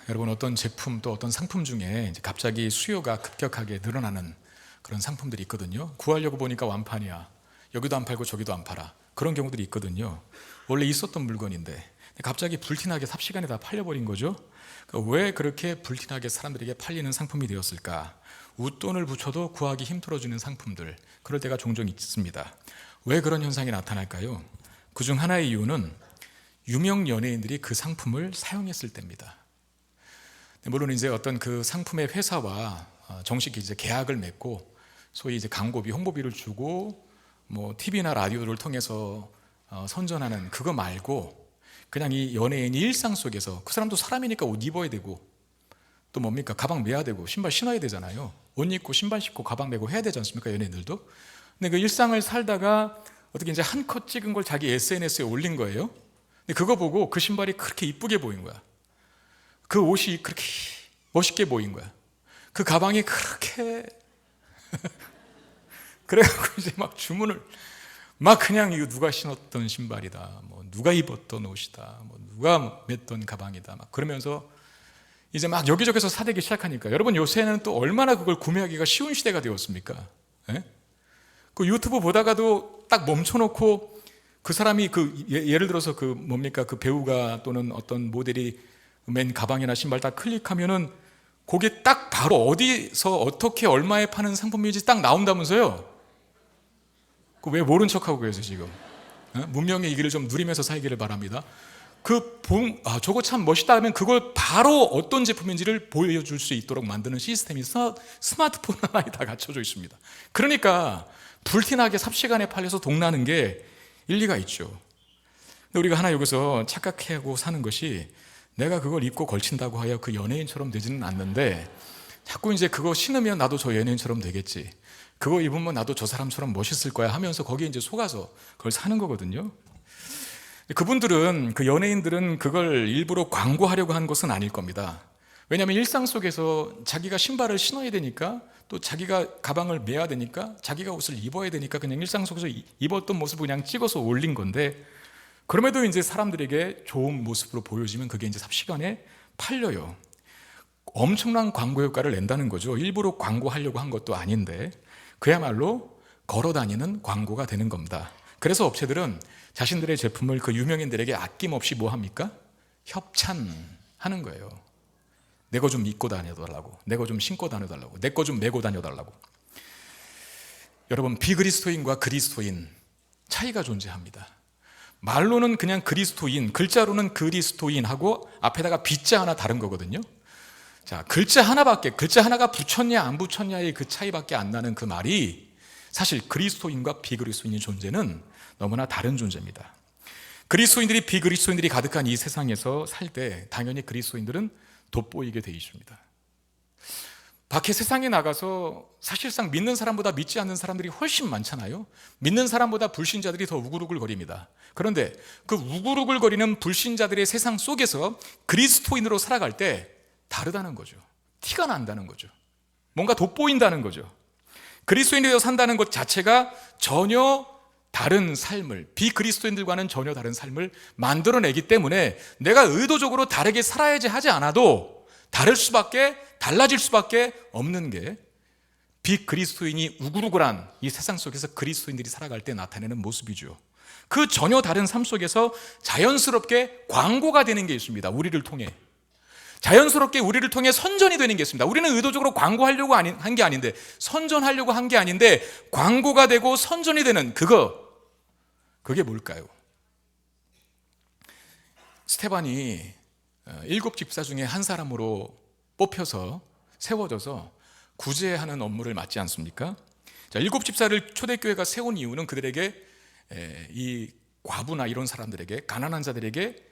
여러분, 어떤 제품 또 어떤 상품 중에 이제 갑자기 수요가 급격하게 늘어나는 그런 상품들이 있거든요. 구하려고 보니까 완판이야. 여기도 안 팔고 저기도 안 팔아. 그런 경우들이 있거든요. 원래 있었던 물건인데 갑자기 불티나게 삽시간에 다 팔려버린 거죠. 그러니까 왜 그렇게 불티나게 사람들에게 팔리는 상품이 되었을까? 웃돈을 붙여도 구하기 힘들어지는 상품들, 그럴 때가 종종 있습니다. 왜 그런 현상이 나타날까요? 그중 하나의 이유는 유명 연예인들이 그 상품을 사용했을 때입니다. 물론 이제 어떤 그 상품의 회사와 정식 이제 계약을 맺고 소위 이제 광고비, 홍보비를 주고 뭐 TV나 라디오를 통해서 선전하는 그거 말고 그냥 이 연예인이 일상 속에서, 그 사람도 사람이니까 옷 입어야 되고 또 뭡니까? 가방 메야 되고 신발 신어야 되잖아요. 옷 입고 신발 신고 가방 메고 해야 되지 않습니까? 연예인들도. 근데 그 일상을 살다가 어떻게 이제 한 컷 찍은 걸 자기 SNS에 올린 거예요. 근데 그거 보고 그 신발이 그렇게 이쁘게 보인 거야. 그 옷이 그렇게 멋있게 보인 거야. 그 가방이 그렇게 그래갖고 이제 막 주문을 막 그냥 이거 누가 신었던 신발이다, 뭐 누가 입었던 옷이다, 뭐 누가 맸던 가방이다, 막 그러면서 이제 막 여기저기서 사대기 시작하니까, 여러분 요새는 또 얼마나 그걸 구매하기가 쉬운 시대가 되었습니까? 예? 그 유튜브 보다가도 딱 멈춰놓고 그 사람이 그 예를 들어서 그 뭡니까? 그 배우가 또는 어떤 모델이 맨 가방이나 신발 딱 클릭하면은 거기 딱 바로 어디서 어떻게 얼마에 파는 상품인지 딱 나온다면서요? 그 왜 모른 척하고 계세요 지금? 문명의 이 길을 좀 누리면서 살기를 바랍니다. 저거 참 멋있다 하면 그걸 바로 어떤 제품인지를 보여줄 수 있도록 만드는 시스템이 스마트폰 하나에 다 갖춰져 있습니다. 그러니까 불티나게 삽시간에 팔려서 동나는 게 일리가 있죠. 근데 우리가 하나 여기서 착각하고 사는 것이, 내가 그걸 입고 걸친다고 하여 그 연예인처럼 되지는 않는데 자꾸 이제 그거 신으면 나도 저 연예인처럼 되겠지, 그거 입으면 나도 저 사람처럼 멋있을 거야 하면서 거기에 이제 속아서 그걸 사는 거거든요. 그분들은, 그 연예인들은 그걸 일부러 광고하려고 한 것은 아닐 겁니다. 왜냐하면 일상 속에서 자기가 신발을 신어야 되니까, 또 자기가 가방을 메야 되니까, 자기가 옷을 입어야 되니까 그냥 일상 속에서 입었던 모습을 그냥 찍어서 올린 건데, 그럼에도 이제 사람들에게 좋은 모습으로 보여지면 그게 이제 삽시간에 팔려요. 엄청난 광고 효과를 낸다는 거죠. 일부러 광고하려고 한 것도 아닌데 그야말로 걸어다니는 광고가 되는 겁니다. 그래서 업체들은 자신들의 제품을 그 유명인들에게 아낌없이 뭐 합니까? 협찬하는 거예요. 내 거 좀 입고 다녀달라고, 내 거 좀 신고 다녀달라고, 내 거 좀 메고 다녀달라고. 여러분, 비그리스도인과 그리스도인 차이가 존재합니다. 말로는 그냥 그리스도인, 글자로는 그리스도인하고 앞에다가 빗자 하나 다른 거거든요. 자, 글자 하나가 붙였냐 안 붙였냐의 그 차이밖에 안 나는 그 말이, 사실 그리스도인과 비그리스도인의 존재는 너무나 다른 존재입니다. 그리스도인들이 비그리스도인들이 가득한 이 세상에서 살 때 당연히 그리스도인들은 돋보이게 돼 있습니다. 밖에 세상에 나가서 사실상 믿는 사람보다 믿지 않는 사람들이 훨씬 많잖아요. 믿는 사람보다 불신자들이 더 우글우글거립니다. 그런데 그 우글우글거리는 불신자들의 세상 속에서 그리스도인으로 살아갈 때 다르다는 거죠. 티가 난다는 거죠. 뭔가 돋보인다는 거죠. 그리스도인으로 산다는 것 자체가 전혀 다른 삶을, 비그리스도인들과는 전혀 다른 삶을 만들어내기 때문에 내가 의도적으로 다르게 살아야지 하지 않아도 달라질 수밖에 없는 게 비그리스도인이 우글우글한 이 세상 속에서 그리스도인들이 살아갈 때 나타내는 모습이죠. 그 전혀 다른 삶 속에서 자연스럽게 광고가 되는 게 있습니다. 우리를 통해. 자연스럽게 우리를 통해 선전이 되는 게 있습니다. 우리는 의도적으로 광고하려고 한 게 아닌데, 선전하려고 한 게 아닌데 광고가 되고 선전이 되는 그게 뭘까요? 스테반이 7 집사 중에 한 사람으로 뽑혀서 세워져서 구제하는 업무를 맡지 않습니까? 자, 7 집사를 초대교회가 세운 이유는 그들에게, 이 과부나 이런 사람들에게, 가난한 자들에게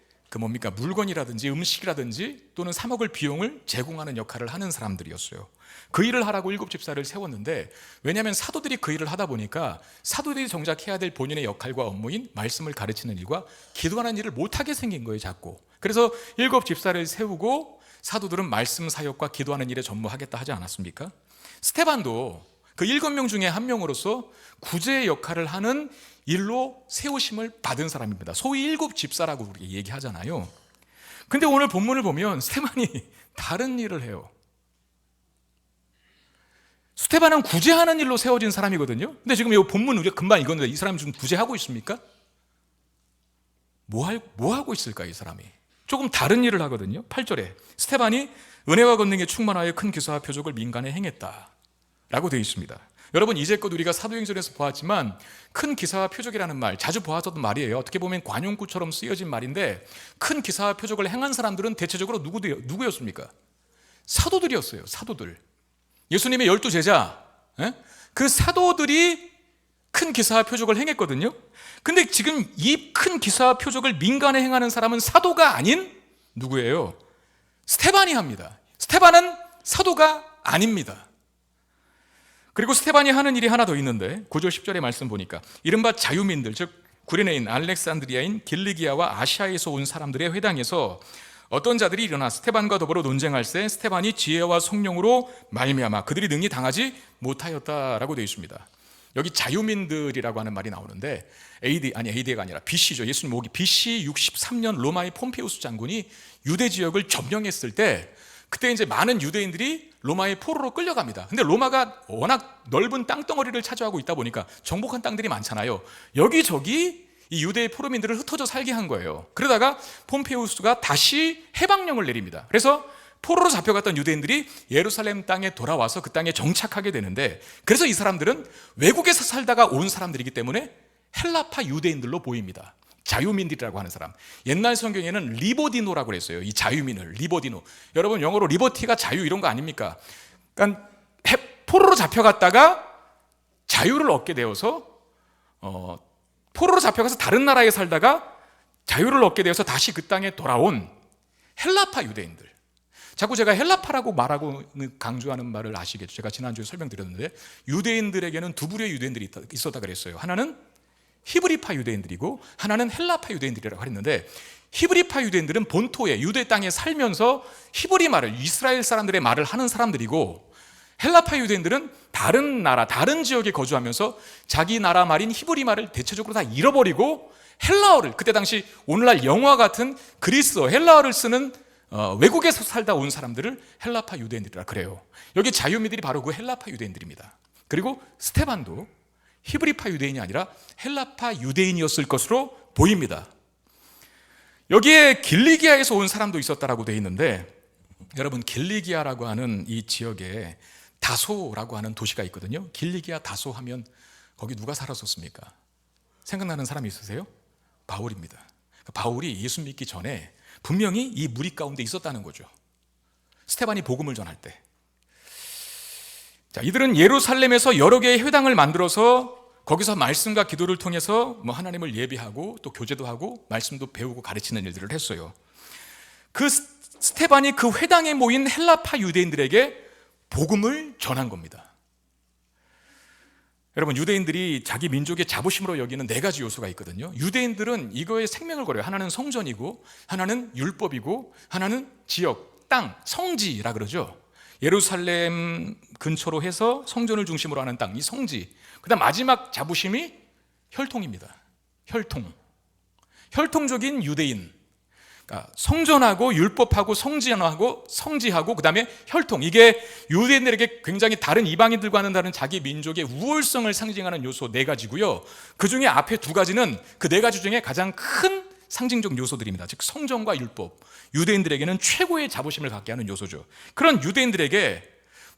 물건이라든지 음식이라든지 또는 사 먹을 비용을 제공하는 역할을 하는 사람들이었어요. 그 일을 하라고 7 집사를 세웠는데, 왜냐하면 사도들이 그 일을 하다 보니까 사도들이 정작 해야 될 본인의 역할과 업무인 말씀을 가르치는 일과 기도하는 일을 못하게 생긴 거예요, 자꾸. 그래서 7 집사를 세우고 사도들은 말씀 사역과 기도하는 일에 전무하겠다 하지 않았습니까? 스테반도 그 7명 중에 한 명으로서 구제의 역할을 하는 일로 세우심을 받은 사람입니다. 소위 7 집사라고 우리가 얘기하잖아요. 근데 오늘 본문을 보면 스테반이 다른 일을 해요. 스테반은 구제하는 일로 세워진 사람이거든요. 근데 지금 이 본문 우리가 금방 읽었는데 이 사람이 좀 구제하고 있습니까? 뭐 하고 있을까 이 사람이? 조금 다른 일을 하거든요. 8절에 스테반이 은혜와 권능에 충만하여 큰 기사와 표적을 민간에 행했다 라고 되어 있습니다. 여러분, 이제껏 우리가 사도행전에서 보았지만 큰 기사와 표적이라는 말 자주 보았던 말이에요. 어떻게 보면 관용구처럼 쓰여진 말인데, 큰 기사와 표적을 행한 사람들은 대체적으로 누구였습니까? 사도들이었어요. 사도들. 예수님의 12제자, 그 사도들이 큰 기사와 표적을 행했거든요. 근데 지금 이 큰 기사와 표적을 민간에 행하는 사람은 사도가 아닌 누구예요? 스테반이 합니다. 스테반은 사도가 아닙니다. 그리고 스테반이 하는 일이 하나 더 있는데 9절 10절의 말씀 보니까 이른바 자유민들, 즉 구레네인, 알렉산드리아인, 길리기아와 아시아에서 온 사람들의 회당에서 어떤 자들이 일어나 스테반과 더불어 논쟁할세 스테반이 지혜와 성령으로 말미암아 그들이 능히 당하지 못하였다라고 되어 있습니다. 여기 자유민들이라고 하는 말이 나오는데 AD가 아니라 BC죠. 예수님 오기 BC 63년 로마의 폼페우스 장군이 유대 지역을 점령했을 때, 그때 이제 많은 유대인들이 로마의 포로로 끌려갑니다. 근데 로마가 워낙 넓은 땅덩어리를 차지하고 있다 보니까 정복한 땅들이 많잖아요. 여기저기 이 유대의 포로민들을 흩어져 살게 한 거예요. 그러다가 폼페우스가 다시 해방령을 내립니다. 그래서 포로로 잡혀갔던 유대인들이 예루살렘 땅에 돌아와서 그 땅에 정착하게 되는데, 그래서 이 사람들은 외국에서 살다가 온 사람들이기 때문에 헬라파 유대인들로 보입니다. 자유민들이라고 하는 사람. 옛날 성경에는 리버디노라고 그랬어요. 이 자유민을 리버디노. 여러분, 영어로 리버티가 자유 이런 거 아닙니까? 그러니까 포로로 잡혀갔다가 자유를 얻게 되어서 포로로 잡혀가서 다른 나라에 살다가 자유를 얻게 되어서 다시 그 땅에 돌아온 헬라파 유대인들. 자꾸 제가 헬라파라고 말하고 강조하는 말을 아시겠죠. 제가 지난주에 설명드렸는데 유대인들에게는 두 부류의 유대인들이 있었다 그랬어요. 하나는 히브리파 유대인들이고 하나는 헬라파 유대인들이라고 했는데, 히브리파 유대인들은 본토에 유대 땅에 살면서 히브리 말을, 이스라엘 사람들의 말을 하는 사람들이고, 헬라파 유대인들은 다른 나라, 다른 지역에 거주하면서 자기 나라 말인 히브리 말을 대체적으로 다 잃어버리고 헬라어를, 그때 당시 오늘날 영어와 같은 그리스어, 헬라어를 쓰는 외국에서 살다 온 사람들을 헬라파 유대인들이라 그래요. 여기 자유민들이 바로 그 헬라파 유대인들입니다. 그리고 스테반도 히브리파 유대인이 아니라 헬라파 유대인이었을 것으로 보입니다. 여기에 길리기아에서 온 사람도 있었다라고 되어 있는데, 여러분, 길리기아라고 하는 이 지역에 다소라고 하는 도시가 있거든요. 길리기아 다소 하면 거기 누가 살았었습니까? 생각나는 사람이 있으세요? 바울입니다. 바울이 예수 믿기 전에 분명히 이 무리 가운데 있었다는 거죠. 스테반이 복음을 전할 때. 자, 이들은 예루살렘에서 여러 개의 회당을 만들어서 거기서 말씀과 기도를 통해서 하나님을 예배하고 또 교제도 하고 말씀도 배우고 가르치는 일들을 했어요. 그 스테반이 그 회당에 모인 헬라파 유대인들에게 복음을 전한 겁니다. 여러분, 유대인들이 자기 민족의 자부심으로 여기는 네 가지 요소가 있거든요. 유대인들은 이거에 생명을 걸어요. 하나는 성전이고, 하나는 율법이고, 하나는 지역, 땅, 성지라 그러죠. 예루살렘 근처로 해서 성전을 중심으로 하는 땅, 이 성지. 그다음 마지막 자부심이 혈통입니다. 혈통적인 유대인. 그러니까 성전하고 율법하고 성지하고 그다음에 혈통. 이게 유대인들에게 굉장히 다른 이방인들과는 다른 자기 민족의 우월성을 상징하는 요소 네 가지고요. 그중에 앞에 두 가지는 그 네 가지 중에 가장 큰 상징적 요소들입니다. 즉 성전과 율법. 유대인들에게는 최고의 자부심을 갖게 하는 요소죠. 그런 유대인들에게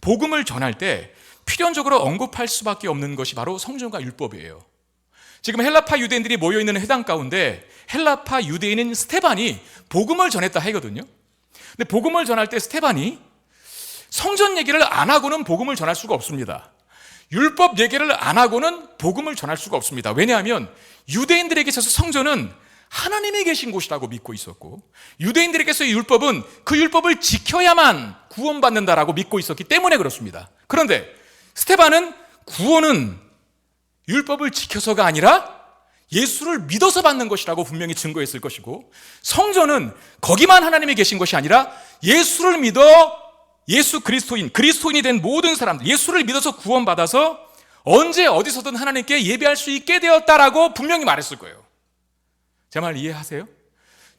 복음을 전할 때 필연적으로 언급할 수밖에 없는 것이 바로 성전과 율법이에요. 지금 헬라파 유대인들이 모여있는 회당 가운데 헬라파 유대인인 스테반이 복음을 전했다 하거든요. 근데 복음을 전할 때 스테반이 성전 얘기를 안 하고는 복음을 전할 수가 없습니다. 율법 얘기를 안 하고는 복음을 전할 수가 없습니다. 왜냐하면 유대인들에게 있어서 성전은 하나님이 계신 곳이라고 믿고 있었고, 유대인들에게서의 율법은 그 율법을 지켜야만 구원받는다라고 믿고 있었기 때문에 그렇습니다. 그런데 스테반은 구원은 율법을 지켜서가 아니라 예수를 믿어서 받는 것이라고 분명히 증거했을 것이고, 성전은 거기만 하나님이 계신 것이 아니라 예수를 믿어 예수 그리스도인이 된 모든 사람들, 예수를 믿어서 구원받아서 언제 어디서든 하나님께 예배할 수 있게 되었다라고 분명히 말했을 거예요. 제 말 이해하세요?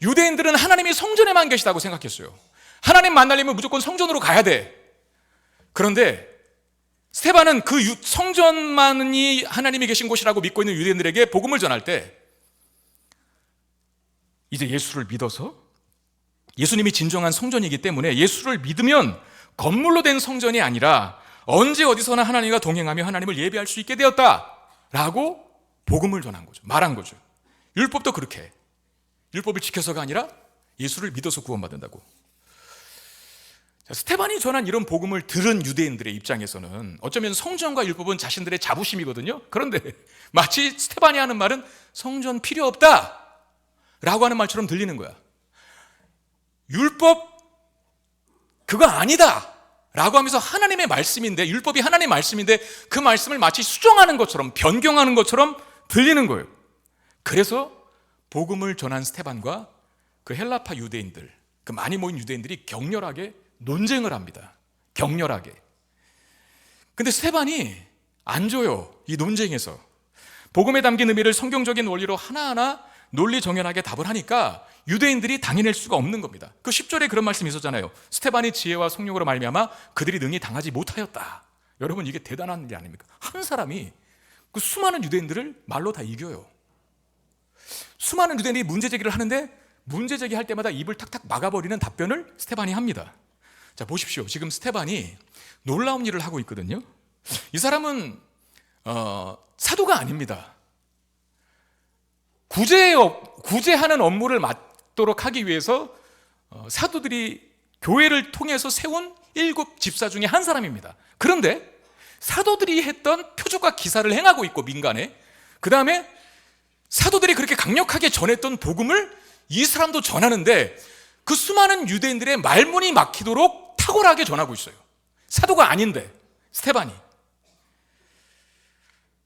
유대인들은 하나님이 성전에만 계시다고 생각했어요. 하나님 만나려면 무조건 성전으로 가야 돼. 그런데 스데반은 그 성전만이 하나님이 계신 곳이라고 믿고 있는 유대인들에게 복음을 전할 때 이제 예수를 믿어서 예수님이 진정한 성전이기 때문에 예수를 믿으면 건물로 된 성전이 아니라 언제 어디서나 하나님과 동행하며 하나님을 예배할 수 있게 되었다라고 복음을 전한 거죠. 말한 거죠. 율법도 그렇게 율법을 지켜서가 아니라 예수를 믿어서 구원받는다고. 스데반이 전한 이런 복음을 들은 유대인들의 입장에서는 어쩌면 성전과 율법은 자신들의 자부심이거든요. 그런데 마치 스데반이 하는 말은 성전 필요 없다 라고 하는 말처럼 들리는 거야. 율법 그거 아니다 라고 하면서 하나님의 말씀인데, 율법이 하나님의 말씀인데 그 말씀을 마치 수정하는 것처럼, 변경하는 것처럼 들리는 거예요. 그래서 복음을 전한 스데반과 그 헬라파 유대인들, 그 많이 모인 유대인들이 격렬하게 논쟁을 합니다. 격렬하게. 근데 스데반이 안 줘요. 이 논쟁에서 복음에 담긴 의미를 성경적인 원리로 하나하나 논리 정연하게 답을 하니까 유대인들이 당해낼 수가 없는 겁니다. 그 10절에 그런 말씀이 있었잖아요. 스데반이 지혜와 성령으로 말미암아 그들이 능히 당하지 못하였다. 여러분, 이게 대단한 일 아닙니까? 한 사람이 그 수많은 유대인들을 말로 다 이겨요. 수많은 유대인들이 문제 제기를 하는데 문제 제기할 때마다 입을 탁탁 막아버리는 답변을 스데반이 합니다. 자, 보십시오. 지금 스데반이 놀라운 일을 하고 있거든요. 이 사람은 사도가 아닙니다. 구제하는 업무를 맡도록 하기 위해서 사도들이 교회를 통해서 세운 7 집사 중에 한 사람입니다. 그런데 사도들이 했던 표적과 기사를 행하고 있고 민간에, 그 다음에 사도들이 그렇게 강력하게 전했던 복음을 이 사람도 전하는데 그 수많은 유대인들의 말문이 막히도록 탁월하게 전하고 있어요. 사도가 아닌데 스데반이,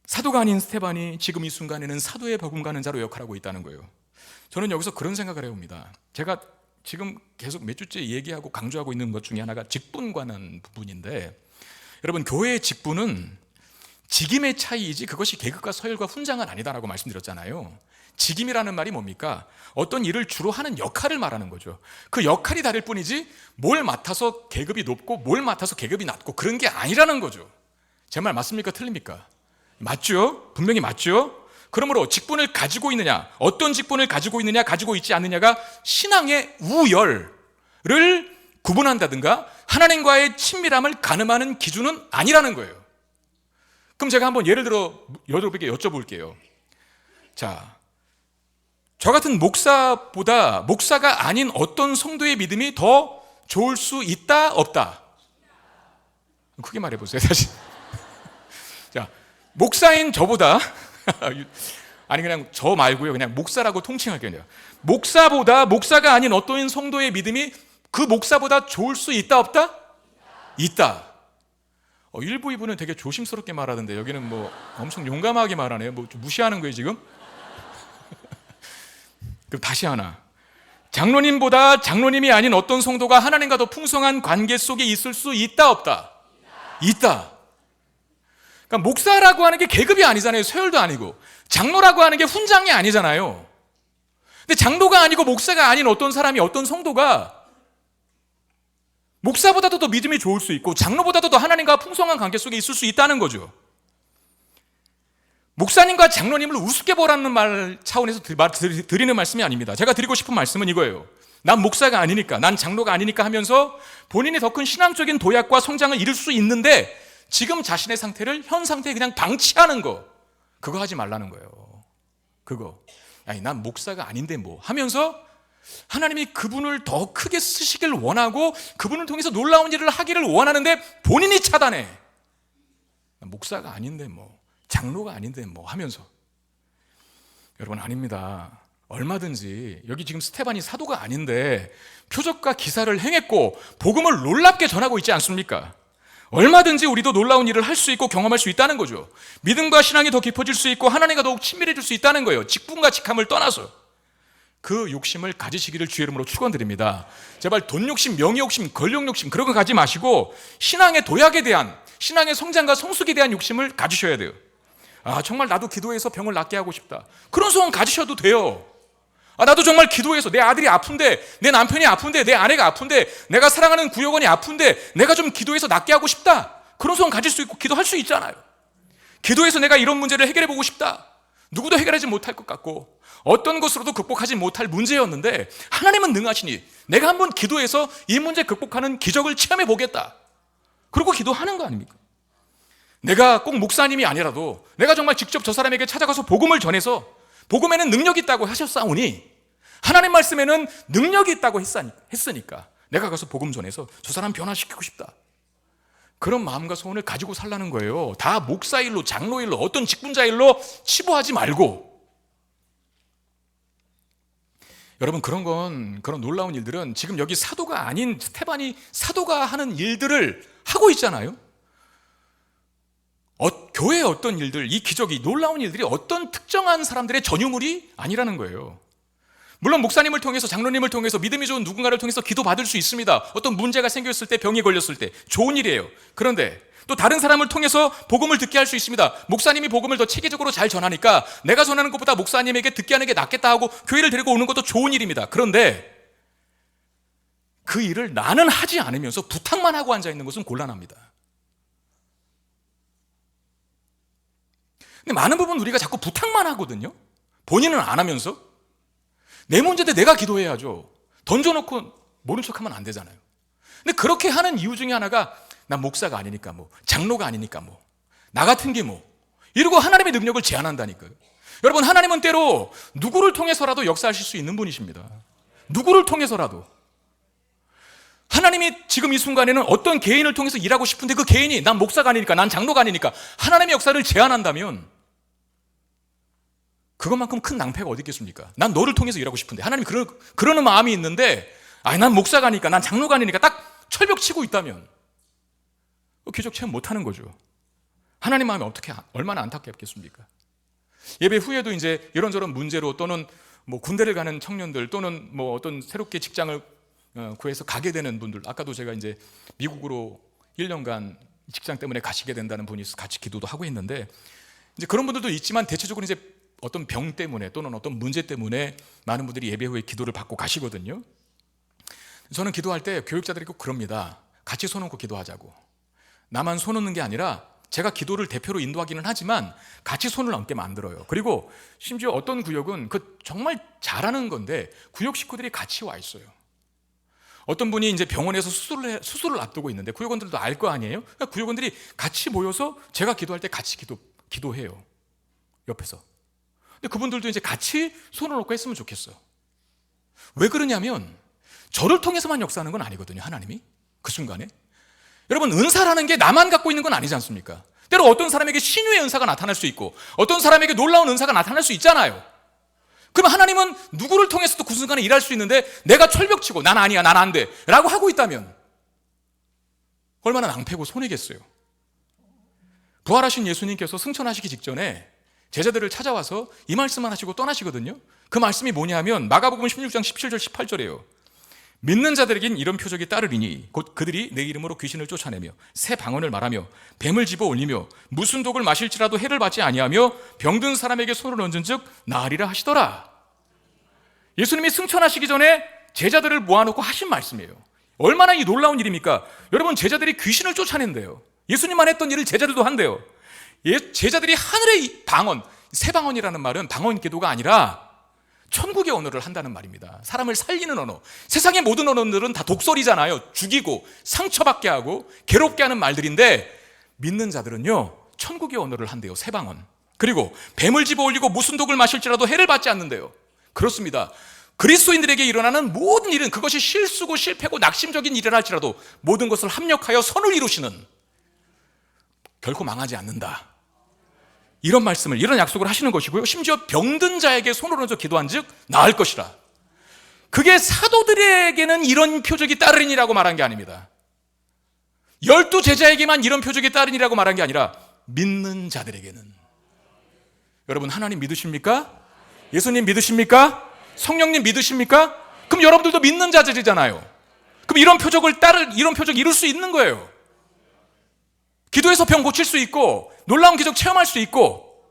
사도가 아닌 스데반이 지금 이 순간에는 사도의 버금가는 자로 역할하고 있다는 거예요. 저는 여기서 그런 생각을 해봅니다. 제가 지금 계속 몇 주째 얘기하고 강조하고 있는 것 중에 하나가 직분 관한 부분인데, 여러분, 교회의 직분은 직임의 차이이지 그것이 계급과 서열과 훈장은 아니다라고 말씀드렸잖아요. 직임이라는 말이 뭡니까? 어떤 일을 주로 하는 역할을 말하는 거죠. 그 역할이 다를 뿐이지 뭘 맡아서 계급이 높고 뭘 맡아서 계급이 낮고 그런 게 아니라는 거죠. 제 말 맞습니까? 틀립니까? 맞죠? 분명히 맞죠? 그러므로 직분을 가지고 있느냐, 어떤 직분을 가지고 있느냐, 가지고 있지 않느냐가 신앙의 우열을 구분한다든가 하나님과의 친밀함을 가늠하는 기준은 아니라는 거예요. 그럼 제가 한번 예를 들어 여러분에게 여쭤볼게요. 자, 저 같은 목사가 아닌 어떤 성도의 믿음이 더 좋을 수 있다, 없다? 크게 말해보세요, 다시. 자, 목사인 저보다 아니 그냥 저 말고요, 그냥 목사라고 통칭할게요. 목사가 아닌 어떤 성도의 믿음이 그 목사보다 좋을 수 있다, 없다? 있다. 일부 이분은 되게 조심스럽게 말하던데 여기는 뭐 엄청 용감하게 말하네요. 뭐 좀 무시하는 거예요 지금? 그럼 다시 하나, 장로님보다 장로님이 아닌 어떤 성도가 하나님과 더 풍성한 관계 속에 있을 수 있다, 없다? 있다. 그러니까 목사라고 하는 게 계급이 아니잖아요. 서열도 아니고. 장로라고 하는 게 훈장이 아니잖아요. 근데 장로가 아니고 목사가 아닌 어떤 사람이, 어떤 성도가 목사보다도 더 믿음이 좋을 수 있고 장로보다도 더 하나님과 풍성한 관계 속에 있을 수 있다는 거죠. 목사님과 장로님을 우습게 보라는 말 차원에서 드리는 말씀이 아닙니다. 제가 드리고 싶은 말씀은 이거예요. 난 목사가 아니니까, 난 장로가 아니니까 하면서 본인이 더 큰 신앙적인 도약과 성장을 이룰 수 있는데 지금 자신의 상태를 현 상태에 그냥 방치하는 거, 그거 하지 말라는 거예요. 그거. 아니, 난 목사가 아닌데 뭐 하면서 하나님이 그분을 더 크게 쓰시길 원하고 그분을 통해서 놀라운 일을 하기를 원하는데 본인이 차단해. 목사가 아닌데 뭐, 장로가 아닌데 뭐 하면서. 여러분, 아닙니다. 얼마든지 여기 지금 스데반이 사도가 아닌데 표적과 기사를 행했고 복음을 놀랍게 전하고 있지 않습니까? 얼마든지 우리도 놀라운 일을 할 수 있고 경험할 수 있다는 거죠. 믿음과 신앙이 더 깊어질 수 있고 하나님과 더욱 친밀해질 수 있다는 거예요. 직분과 직함을 떠나서. 그 욕심을 가지시기를 주의 이름으로 축원드립니다. 제발 돈 욕심, 명예 욕심, 권력 욕심 그런 거 가지 마시고 신앙의 도약에 대한, 신앙의 성장과 성숙에 대한 욕심을 가지셔야 돼요. 아, 정말 나도 기도해서 병을 낫게 하고 싶다. 그런 소원 가지셔도 돼요. 나도 정말 기도해서 내 아들이 아픈데, 내 남편이 아픈데, 내 아내가 아픈데, 내가 사랑하는 구역원이 아픈데 내가 좀 기도해서 낫게 하고 싶다. 그런 소원 가질 수 있고 기도할 수 있잖아요. 기도해서 내가 이런 문제를 해결해 보고 싶다. 누구도 해결하지 못할 것 같고 어떤 것으로도 극복하지 못할 문제였는데 하나님은 능하시니 내가 한번 기도해서 이 문제 극복하는 기적을 체험해 보겠다. 그리고 기도하는 거 아닙니까? 내가 꼭 목사님이 아니라도 내가 정말 직접 저 사람에게 찾아가서 복음을 전해서 복음에는 능력이 있다고 하셨사오니 하나님 말씀에는 능력이 있다고 했으니까 내가 가서 복음 전해서 저 사람 변화시키고 싶다. 그런 마음과 소원을 가지고 살라는 거예요. 다 목사 일로, 장로 일로, 어떤 직분자 일로 치부하지 말고. 여러분, 그런 놀라운 일들은 지금 여기 사도가 아닌 스테반이 사도가 하는 일들을 하고 있잖아요. 교회의 어떤 일들, 이 기적이, 놀라운 일들이 어떤 특정한 사람들의 전유물이 아니라는 거예요. 물론 목사님을 통해서, 장로님을 통해서, 믿음이 좋은 누군가를 통해서 기도받을 수 있습니다. 어떤 문제가 생겼을 때, 병이 걸렸을 때 좋은 일이에요. 그런데 또 다른 사람을 통해서 복음을 듣게 할 수 있습니다. 목사님이 복음을 더 체계적으로 잘 전하니까 내가 전하는 것보다 목사님에게 듣게 하는 게 낫겠다 하고 교회를 데리고 오는 것도 좋은 일입니다. 그런데 그 일을 나는 하지 않으면서 부탁만 하고 앉아있는 것은 곤란합니다. 근데 많은 부분 우리가 자꾸 부탁만 하거든요. 본인은 안 하면서. 내 문제인데 내가 기도해야죠. 던져놓고 모른 척하면 안 되잖아요. 근데 그렇게 하는 이유 중에 하나가 난 목사가 아니니까 뭐, 장로가 아니니까 뭐, 나 같은 게 뭐, 이러고 하나님의 능력을 제한한다니까요. 여러분, 하나님은 때로 누구를 통해서라도 역사하실 수 있는 분이십니다. 누구를 통해서라도. 하나님이 지금 이 순간에는 어떤 개인을 통해서 일하고 싶은데 그 개인이 난 목사가 아니니까, 난 장로가 아니니까 하나님의 역사를 제한한다면 그것만큼 큰 낭패가 어디 있겠습니까? 난 너를 통해서 일하고 싶은데 하나님이 그러는 마음이 있는데 난 목사가 아니니까, 난 장로가 아니니까 딱 철벽 치고 있다면 기적 체험 못하는 거죠. 하나님 마음이 얼마나 안타깝겠습니까? 예배 후에도 이제 이런저런 문제로 또는 뭐 군대를 가는 청년들 또는 뭐 어떤 새롭게 직장을 구해서 가게 되는 분들, 아까도 제가 이제 미국으로 1년간 직장 때문에 가시게 된다는 분이 있어서 같이 기도도 하고 했는데, 이제 그런 분들도 있지만 대체적으로 이제 어떤 병 때문에 또는 어떤 문제 때문에 많은 분들이 예배 후에 기도를 받고 가시거든요. 저는 기도할 때 교육자들이 꼭 그럽니다. 같이 손 얹고 기도하자고. 나만 손 얹는 게 아니라 제가 기도를 대표로 인도하기는 하지만 같이 손을 얹게 만들어요. 그리고 심지어 어떤 구역은 정말 잘하는 건데 구역 식구들이 같이 와 있어요. 어떤 분이 이제 병원에서 수술을 앞두고 있는데 구역원들도 알 거 아니에요? 그러니까 구역원들이 같이 모여서 제가 기도할 때 같이 기도해요. 옆에서. 근데 그분들도 이제 같이 손을 얹고 했으면 좋겠어요. 왜 그러냐면 저를 통해서만 역사하는 건 아니거든요, 하나님이. 그 순간에. 여러분, 은사라는 게 나만 갖고 있는 건 아니지 않습니까? 때로 어떤 사람에게 신유의 은사가 나타날 수 있고 어떤 사람에게 놀라운 은사가 나타날 수 있잖아요. 그러면 하나님은 누구를 통해서도 그 순간에 일할 수 있는데 내가 철벽치고 난 아니야, 난 안 돼 라고 하고 있다면 얼마나 낭패고 손해겠어요. 부활하신 예수님께서 승천하시기 직전에 제자들을 찾아와서 이 말씀만 하시고 떠나시거든요. 그 말씀이 뭐냐면 마가복음 16장 17절 18절이에요. 믿는 자들에겐 이런 표적이 따르리니 곧 그들이 내 이름으로 귀신을 쫓아내며 새 방언을 말하며 뱀을 집어 올리며 무슨 독을 마실지라도 해를 받지 아니하며 병든 사람에게 손을 얹은즉 나으리라 하시더라. 예수님이 승천하시기 전에 제자들을 모아놓고 하신 말씀이에요. 얼마나 이 놀라운 일입니까? 여러분, 제자들이 귀신을 쫓아낸대요. 예수님만 했던 일을 제자들도 한대요. 제자들이 하늘의 방언, 새 방언이라는 말은 방언 기도가 아니라 천국의 언어를 한다는 말입니다. 사람을 살리는 언어. 세상의 모든 언어들은 다 독설이잖아요. 죽이고 상처받게 하고 괴롭게 하는 말들인데 믿는 자들은요, 천국의 언어를 한대요. 새 방언. 그리고 뱀을 집어 올리고 무슨 독을 마실지라도 해를 받지 않는데요. 그렇습니다. 그리스도인들에게 일어나는 모든 일은 그것이 실수고 실패고 낙심적인 일을 할지라도 모든 것을 합력하여 선을 이루시는, 결코 망하지 않는다, 이런 말씀을, 이런 약속을 하시는 것이고요. 심지어 병든 자에게 손을 얹어 기도한 즉 나을 것이라. 그게 사도들에게는 이런 표적이 따르니라고 말한 게 아닙니다. 12 제자에게만 이런 표적이 따르니라고 말한 게 아니라 믿는 자들에게는. 여러분, 하나님 믿으십니까? 예수님 믿으십니까? 성령님 믿으십니까? 그럼 여러분들도 믿는 자들이잖아요. 그럼 이런 표적 이룰 수 있는 거예요. 기도해서 병 고칠 수 있고 놀라운 기적 체험할 수 있고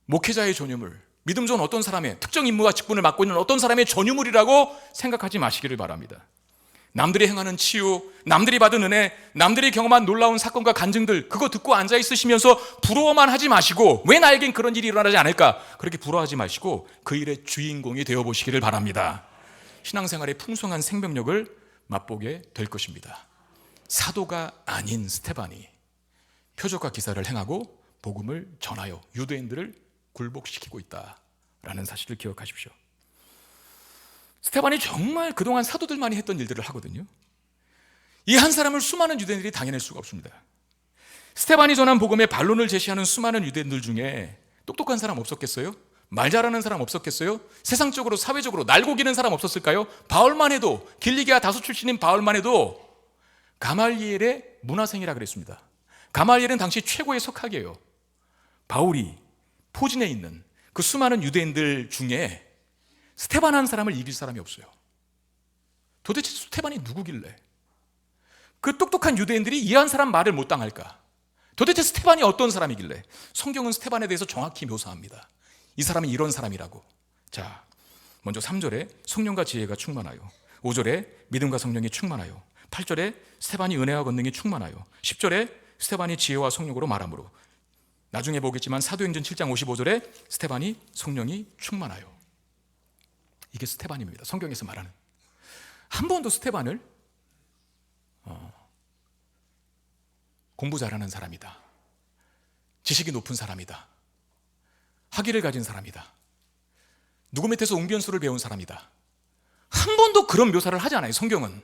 목회자의 전유물, 믿음 좋은 어떤 사람의 특정 임무와 직분을 맡고 있는 어떤 사람의 전유물이라고 생각하지 마시기를 바랍니다. 남들이 행하는 치유, 남들이 받은 은혜, 남들이 경험한 놀라운 사건과 간증들, 그거 듣고 앉아 있으시면서 부러워만 하지 마시고, 왜 나에겐 그런 일이 일어나지 않을까, 그렇게 부러워하지 마시고 그 일의 주인공이 되어보시기를 바랍니다. 신앙생활의 풍성한 생명력을 맛보게 될 것입니다. 사도가 아닌 스데반이 표적과 기사를 행하고 복음을 전하여 유대인들을 굴복시키고 있다라는 사실을 기억하십시오. 스데반이 정말 그동안 사도들만이 했던 일들을 하거든요. 이 한 사람을 수많은 유대인들이 당해낼 수가 없습니다. 스데반이 전한 복음의 반론을 제시하는 수많은 유대인들 중에 똑똑한 사람 없었겠어요? 말 잘하는 사람 없었겠어요? 세상적으로 사회적으로 날고 기는 사람 없었을까요? 바울만 해도, 길리기아 다수 출신인 바울만 해도 가말리엘의 문화생이라 그랬습니다. 가말리엘은 당시 최고의 석학이에요. 바울이 포진해 있는 그 수많은 유대인들 중에 스데반 한 사람을 이길 사람이 없어요. 도대체 스데반이 누구길래 그 똑똑한 유대인들이 이 한 사람 말을 못 당할까? 도대체 스데반이 어떤 사람이길래? 성경은 스데반에 대해서 정확히 묘사합니다. 이 사람은 이런 사람이라고. 자, 먼저 3절에 성령과 지혜가 충만하여, 5절에 믿음과 성령이 충만하여, 8절에 스데반이 은혜와 권능이 충만하여, 10절에 스데반이 지혜와 성령으로 말하므로, 나중에 보겠지만 사도행전 7장 55절에 스데반이 성령이 충만하여. 이게 스데반입니다. 성경에서 말하는. 한 번도 스데반을 공부 잘하는 사람이다, 지식이 높은 사람이다, 학위를 가진 사람이다, 누구 밑에서 웅변수를 배운 사람이다, 한 번도 그런 묘사를 하지 않아요. 성경은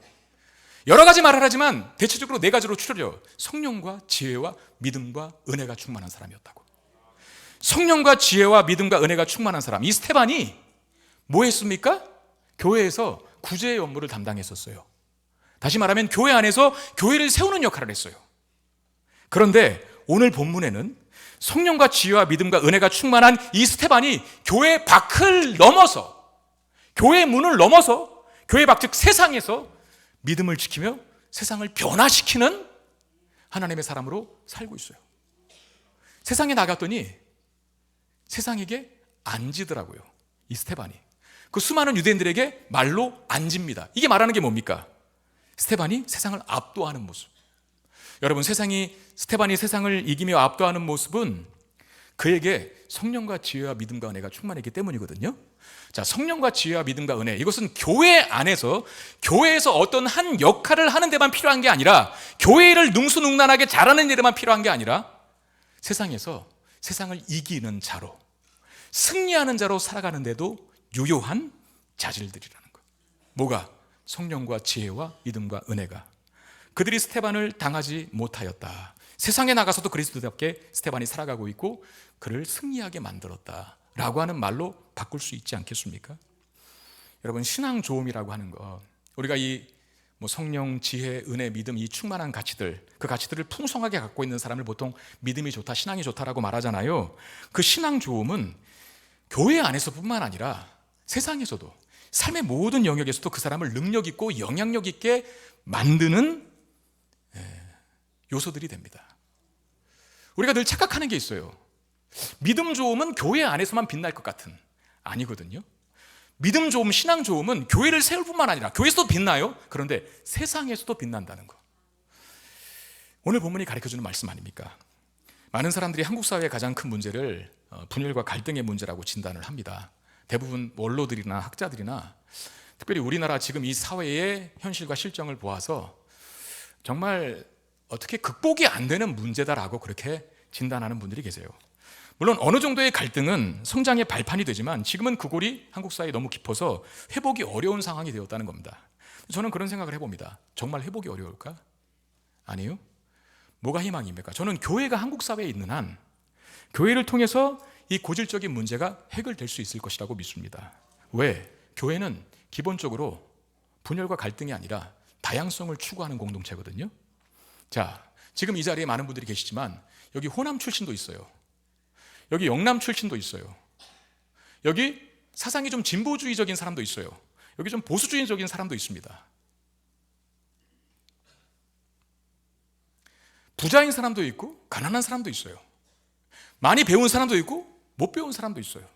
여러 가지 말을 하지만 대체적으로 네 가지로 추려져. 성령과 지혜와 믿음과 은혜가 충만한 사람이었다고. 성령과 지혜와 믿음과 은혜가 충만한 사람, 이 스데반이 뭐 했습니까? 교회에서 구제의 업무를 담당했었어요. 다시 말하면 교회 안에서 교회를 세우는 역할을 했어요. 그런데 오늘 본문에는 성령과 지혜와 믿음과 은혜가 충만한 이 스데반이 교회 밖을 넘어서, 교회 문을 넘어서 교회 밖 즉 세상에서 믿음을 지키며 세상을 변화시키는 하나님의 사람으로 살고 있어요. 세상에 나갔더니 세상에게 앉으더라고요. 이 스데반이 그 수많은 유대인들에게 말로 앉습니다. 이게 말하는 게 뭡니까? 스데반이 세상을 압도하는 모습. 여러분, 스데반이 세상을 이기며 압도하는 모습은 그에게 성령과 지혜와 믿음과 은혜가 충만했기 때문이거든요. 자, 성령과 지혜와 믿음과 은혜, 이것은 교회 안에서, 교회에서 어떤 한 역할을 하는 데만 필요한 게 아니라, 교회를 능수능란하게 잘하는 데만 필요한 게 아니라, 세상에서 세상을 이기는 자로, 승리하는 자로 살아가는 데도 유효한 자질들이라는 것. 뭐가? 성령과 지혜와 믿음과 은혜가. 그들이 스데반을 당하지 못하였다. 세상에 나가서도 그리스도답게 스데반이 살아가고 있고 그를 승리하게 만들었다라고 하는 말로 바꿀 수 있지 않겠습니까? 여러분, 신앙 조음이라고 하는 것, 우리가 이 성령, 지혜, 은혜, 믿음, 이 충만한 가치들, 그 가치들을 풍성하게 갖고 있는 사람을 보통 믿음이 좋다, 신앙이 좋다라고 말하잖아요. 그 신앙 조음은 교회 안에서뿐만 아니라 세상에서도, 삶의 모든 영역에서도 그 사람을 능력 있고 영향력 있게 만드는 요소들이 됩니다. 우리가 늘 착각하는 게 있어요. 믿음 좋음은 교회 안에서만 빛날 것 같은. 아니거든요. 믿음 좋음, 신앙 좋음은 교회를 세울 뿐만 아니라, 교회에서도 빛나요. 그런데 세상에서도 빛난다는 거. 오늘 본문이 가르쳐주는 말씀 아닙니까? 많은 사람들이 한국 사회의 가장 큰 문제를 분열과 갈등의 문제라고 진단을 합니다. 대부분 원로들이나 학자들이나 특별히 우리나라 지금 이 사회의 현실과 실정을 보아서 정말 어떻게 극복이 안 되는 문제다라고 그렇게 진단하는 분들이 계세요. 물론 어느 정도의 갈등은 성장의 발판이 되지만 지금은 그 골이 한국 사회에 너무 깊어서 회복이 어려운 상황이 되었다는 겁니다. 저는 그런 생각을 해봅니다. 정말 회복이 어려울까? 아니요. 뭐가 희망입니까? 저는 교회가 한국 사회에 있는 한 교회를 통해서 이 고질적인 문제가 해결될 수 있을 것이라고 믿습니다. 왜? 교회는 기본적으로 분열과 갈등이 아니라 다양성을 추구하는 공동체거든요. 자, 지금 이 자리에 많은 분들이 계시지만 여기 호남 출신도 있어요. 여기 영남 출신도 있어요. 여기 사상이 좀 진보주의적인 사람도 있어요. 여기 좀 보수주의적인 사람도 있습니다. 부자인 사람도 있고 가난한 사람도 있어요. 많이 배운 사람도 있고 못 배운 사람도 있어요.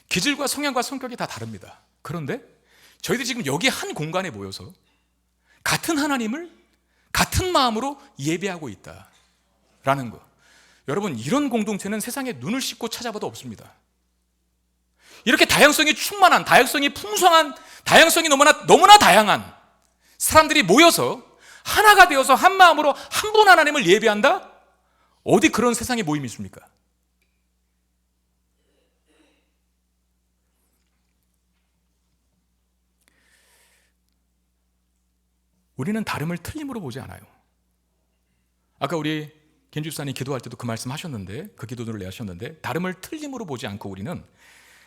기질과 성향과 성격이 다 다릅니다. 그런데 저희들이 지금 여기 한 공간에 모여서 같은 하나님을 같은 마음으로 예배하고 있다라는 거. 여러분, 이런 공동체는 세상에 눈을 씻고 찾아봐도 없습니다. 이렇게 다양성이 충만한, 다양성이 풍성한, 다양성이 너무나 다양한 사람들이 모여서 하나가 되어서 한 마음으로 한 분 하나님을 예배한다? 어디 그런 세상에 모임이 있습니까? 우리는 다름을 틀림으로 보지 않아요. 아까 우리 김집사님 기도할 때도 그 말씀 하셨는데, 그 기도를 내하셨는데, 다름을 틀림으로 보지 않고 우리는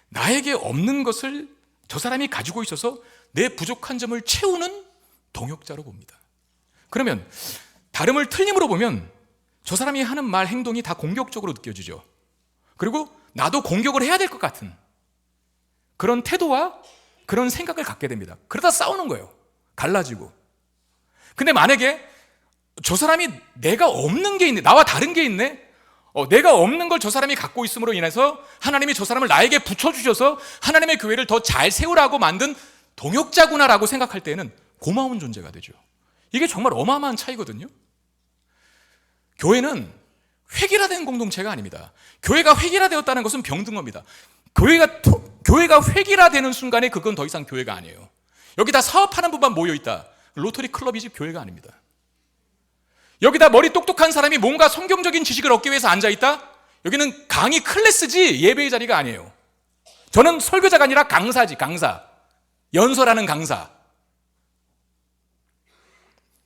나에게 없는 것을 저 사람이 가지고 있어서 내 부족한 점을 채우는 동역자로 봅니다. 그러면 다름을 틀림으로 보면 저 사람이 하는 말, 행동이 다 공격적으로 느껴지죠. 그리고 나도 공격을 해야 될 것 같은 그런 태도와 그런 생각을 갖게 됩니다. 그러다 싸우는 거예요. 갈라지고. 근데 만약에 저 사람이 내가 없는 게 있네, 나와 다른 게 있네, 내가 없는 걸 저 사람이 갖고 있음으로 인해서 하나님이 저 사람을 나에게 붙여주셔서 하나님의 교회를 더 잘 세우라고 만든 동역자구나라고 생각할 때는 고마운 존재가 되죠. 이게 정말 어마어마한 차이거든요. 교회는 획일화된 공동체가 아닙니다. 교회가 획일화되었다는 것은 병든 겁니다. 교회가 획일화되는 순간에 그건 더 이상 교회가 아니에요. 여기다 사업하는 분만 모여있다, 로터리 클럽이지 교회가 아닙니다. 여기다 머리 똑똑한 사람이 뭔가 성경적인 지식을 얻기 위해서 앉아있다? 여기는 강의 클래스지 예배의 자리가 아니에요. 저는 설교자가 아니라 강사지, 강사. 연설하는 강사.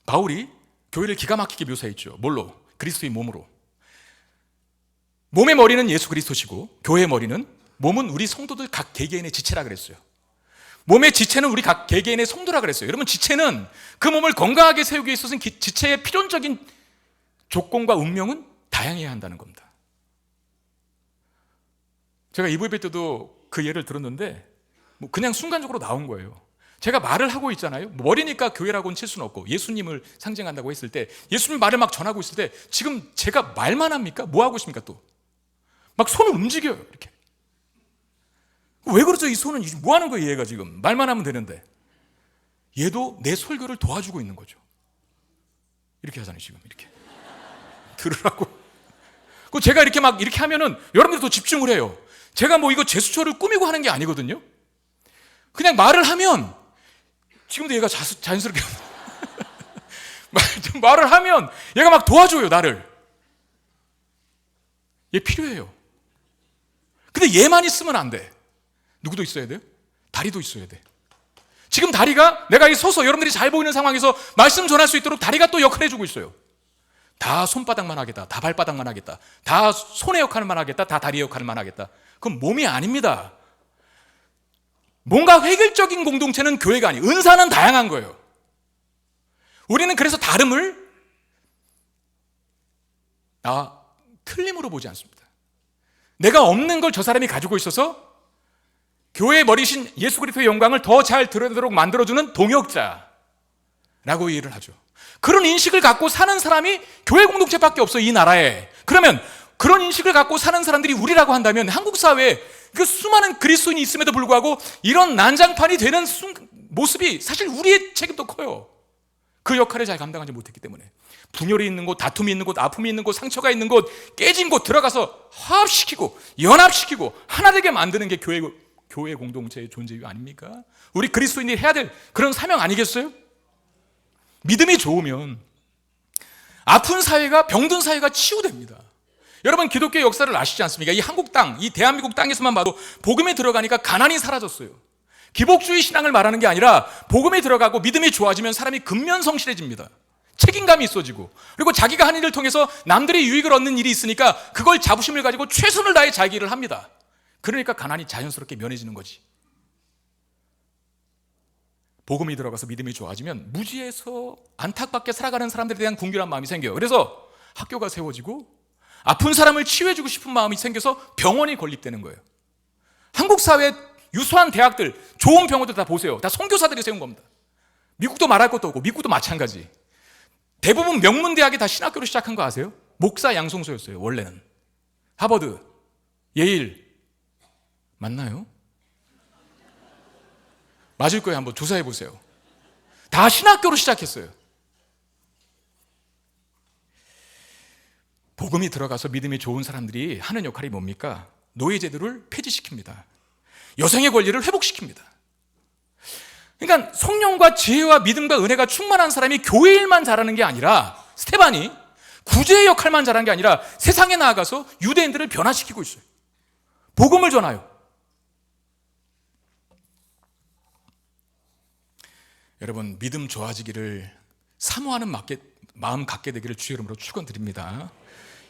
바울이 교회를 기가 막히게 묘사했죠. 뭘로? 그리스도의 몸으로. 몸의 머리는 예수 그리스도시고 교회의 머리는, 몸은 우리 성도들 각 개개인의 지체라 그랬어요. 몸의 지체는 우리 각 개개인의 성도라 그랬어요. 여러분, 지체는 그 몸을 건강하게 세우기 위해서는 지체의 필연적인 조건과 운명은 다양해야 한다는 겁니다. 제가 이부 예배 때도 그 예를 들었는데 그냥 순간적으로 나온 거예요. 제가 말을 하고 있잖아요. 머리니까 교회라고는 칠 수는 없고 예수님을 상징한다고 했을 때, 예수님 말을 막 전하고 있을 때 지금 제가 말만 합니까? 뭐 하고 있습니까? 또 막 손을 움직여요. 이렇게. 왜 그러죠? 이 손은 뭐 하는 거예요? 얘가 지금 말만 하면 되는데. 얘도 내 설교를 도와주고 있는 거죠. 이렇게 하잖아요. 지금 이렇게 들으라고. 그 제가 이렇게 막 이렇게 하면은 여러분들도 집중을 해요. 제가 뭐 이거 제스처를 꾸미고 하는 게 아니거든요. 그냥 말을 하면, 지금도 얘가 자연스럽게 말을 하면 얘가 막 도와줘요, 나를. 얘 필요해요. 근데 얘만 있으면 안 돼. 누구도 있어야 돼요? 다리도 있어야 돼. 지금 다리가, 내가 이 서서 여러분들이 잘 보이는 상황에서 말씀 전할 수 있도록 다리가 또 역할을 해주고 있어요. 다 손바닥만 하겠다, 다 발바닥만 하겠다, 다 손의 역할만 하겠다, 다 다리 역할만 하겠다. 그건 몸이 아닙니다. 뭔가 획일적인 공동체는 교회가 아니에요. 은사는 다양한 거예요. 우리는 그래서 다름을 틀림으로 보지 않습니다. 내가 없는 걸 저 사람이 가지고 있어서 교회의 머리신 예수 그리스도의 영광을 더 잘 드러내도록 만들어주는 동역자라고 이해를 하죠. 그런 인식을 갖고 사는 사람이 교회 공동체밖에 없어요, 이 나라에. 그러면 그런 인식을 갖고 사는 사람들이 우리라고 한다면 한국 사회에 그 수많은 그리스도인이 있음에도 불구하고 이런 난장판이 되는 모습이 사실 우리의 책임도 커요. 그 역할을 잘 감당하지 못했기 때문에. 분열이 있는 곳, 다툼이 있는 곳, 아픔이 있는 곳, 상처가 있는 곳, 깨진 곳 들어가서 화합시키고 연합시키고 하나 되게 만드는 게 교회 공동체의 존재 이유 아닙니까? 우리 그리스도인이 해야 될 그런 사명 아니겠어요? 믿음이 좋으면 아픈 사회가, 병든 사회가 치유됩니다. 여러분, 기독교의 역사를 아시지 않습니까? 이 한국 땅, 이 대한민국 땅에서만 봐도 복음에 들어가니까 가난이 사라졌어요. 기복주의 신앙을 말하는 게 아니라 복음에 들어가고 믿음이 좋아지면 사람이 근면성실해집니다. 책임감이 있어지고, 그리고 자기가 한 일을 통해서 남들이 유익을 얻는 일이 있으니까 그걸 자부심을 가지고 최선을 다해 자기 일을 합니다. 그러니까 가난이 자연스럽게 면해지는 거지. 복음이 들어가서 믿음이 좋아지면 무지에서 안팎밖에 살아가는 사람들에 대한 궁결한 마음이 생겨요. 그래서 학교가 세워지고 아픈 사람을 치유해주고 싶은 마음이 생겨서 병원이 건립되는 거예요. 한국 사회 유수한 대학들, 좋은 병원들 다 보세요. 다 선교사들이 세운 겁니다. 미국도 말할 것도 없고, 미국도 마찬가지. 대부분 명문대학이 다 신학교로 시작한 거 아세요? 목사 양성소였어요, 원래는. 하버드, 예일, 맞나요? 맞을 거예요. 한번 조사해 보세요. 다 신학교로 시작했어요. 복음이 들어가서 믿음이 좋은 사람들이 하는 역할이 뭡니까? 노예제도를 폐지시킵니다. 여성의 권리를 회복시킵니다. 그러니까 성령과 지혜와 믿음과 은혜가 충만한 사람이 교회 일만 잘하는 게 아니라, 스테반이 구제의 역할만 잘하는 게 아니라 세상에 나아가서 유대인들을 변화시키고 있어요. 복음을 전하요. 여러분, 믿음 좋아지기를 사모하는 마음 갖게 되기를 주의 이름으로 축원드립니다.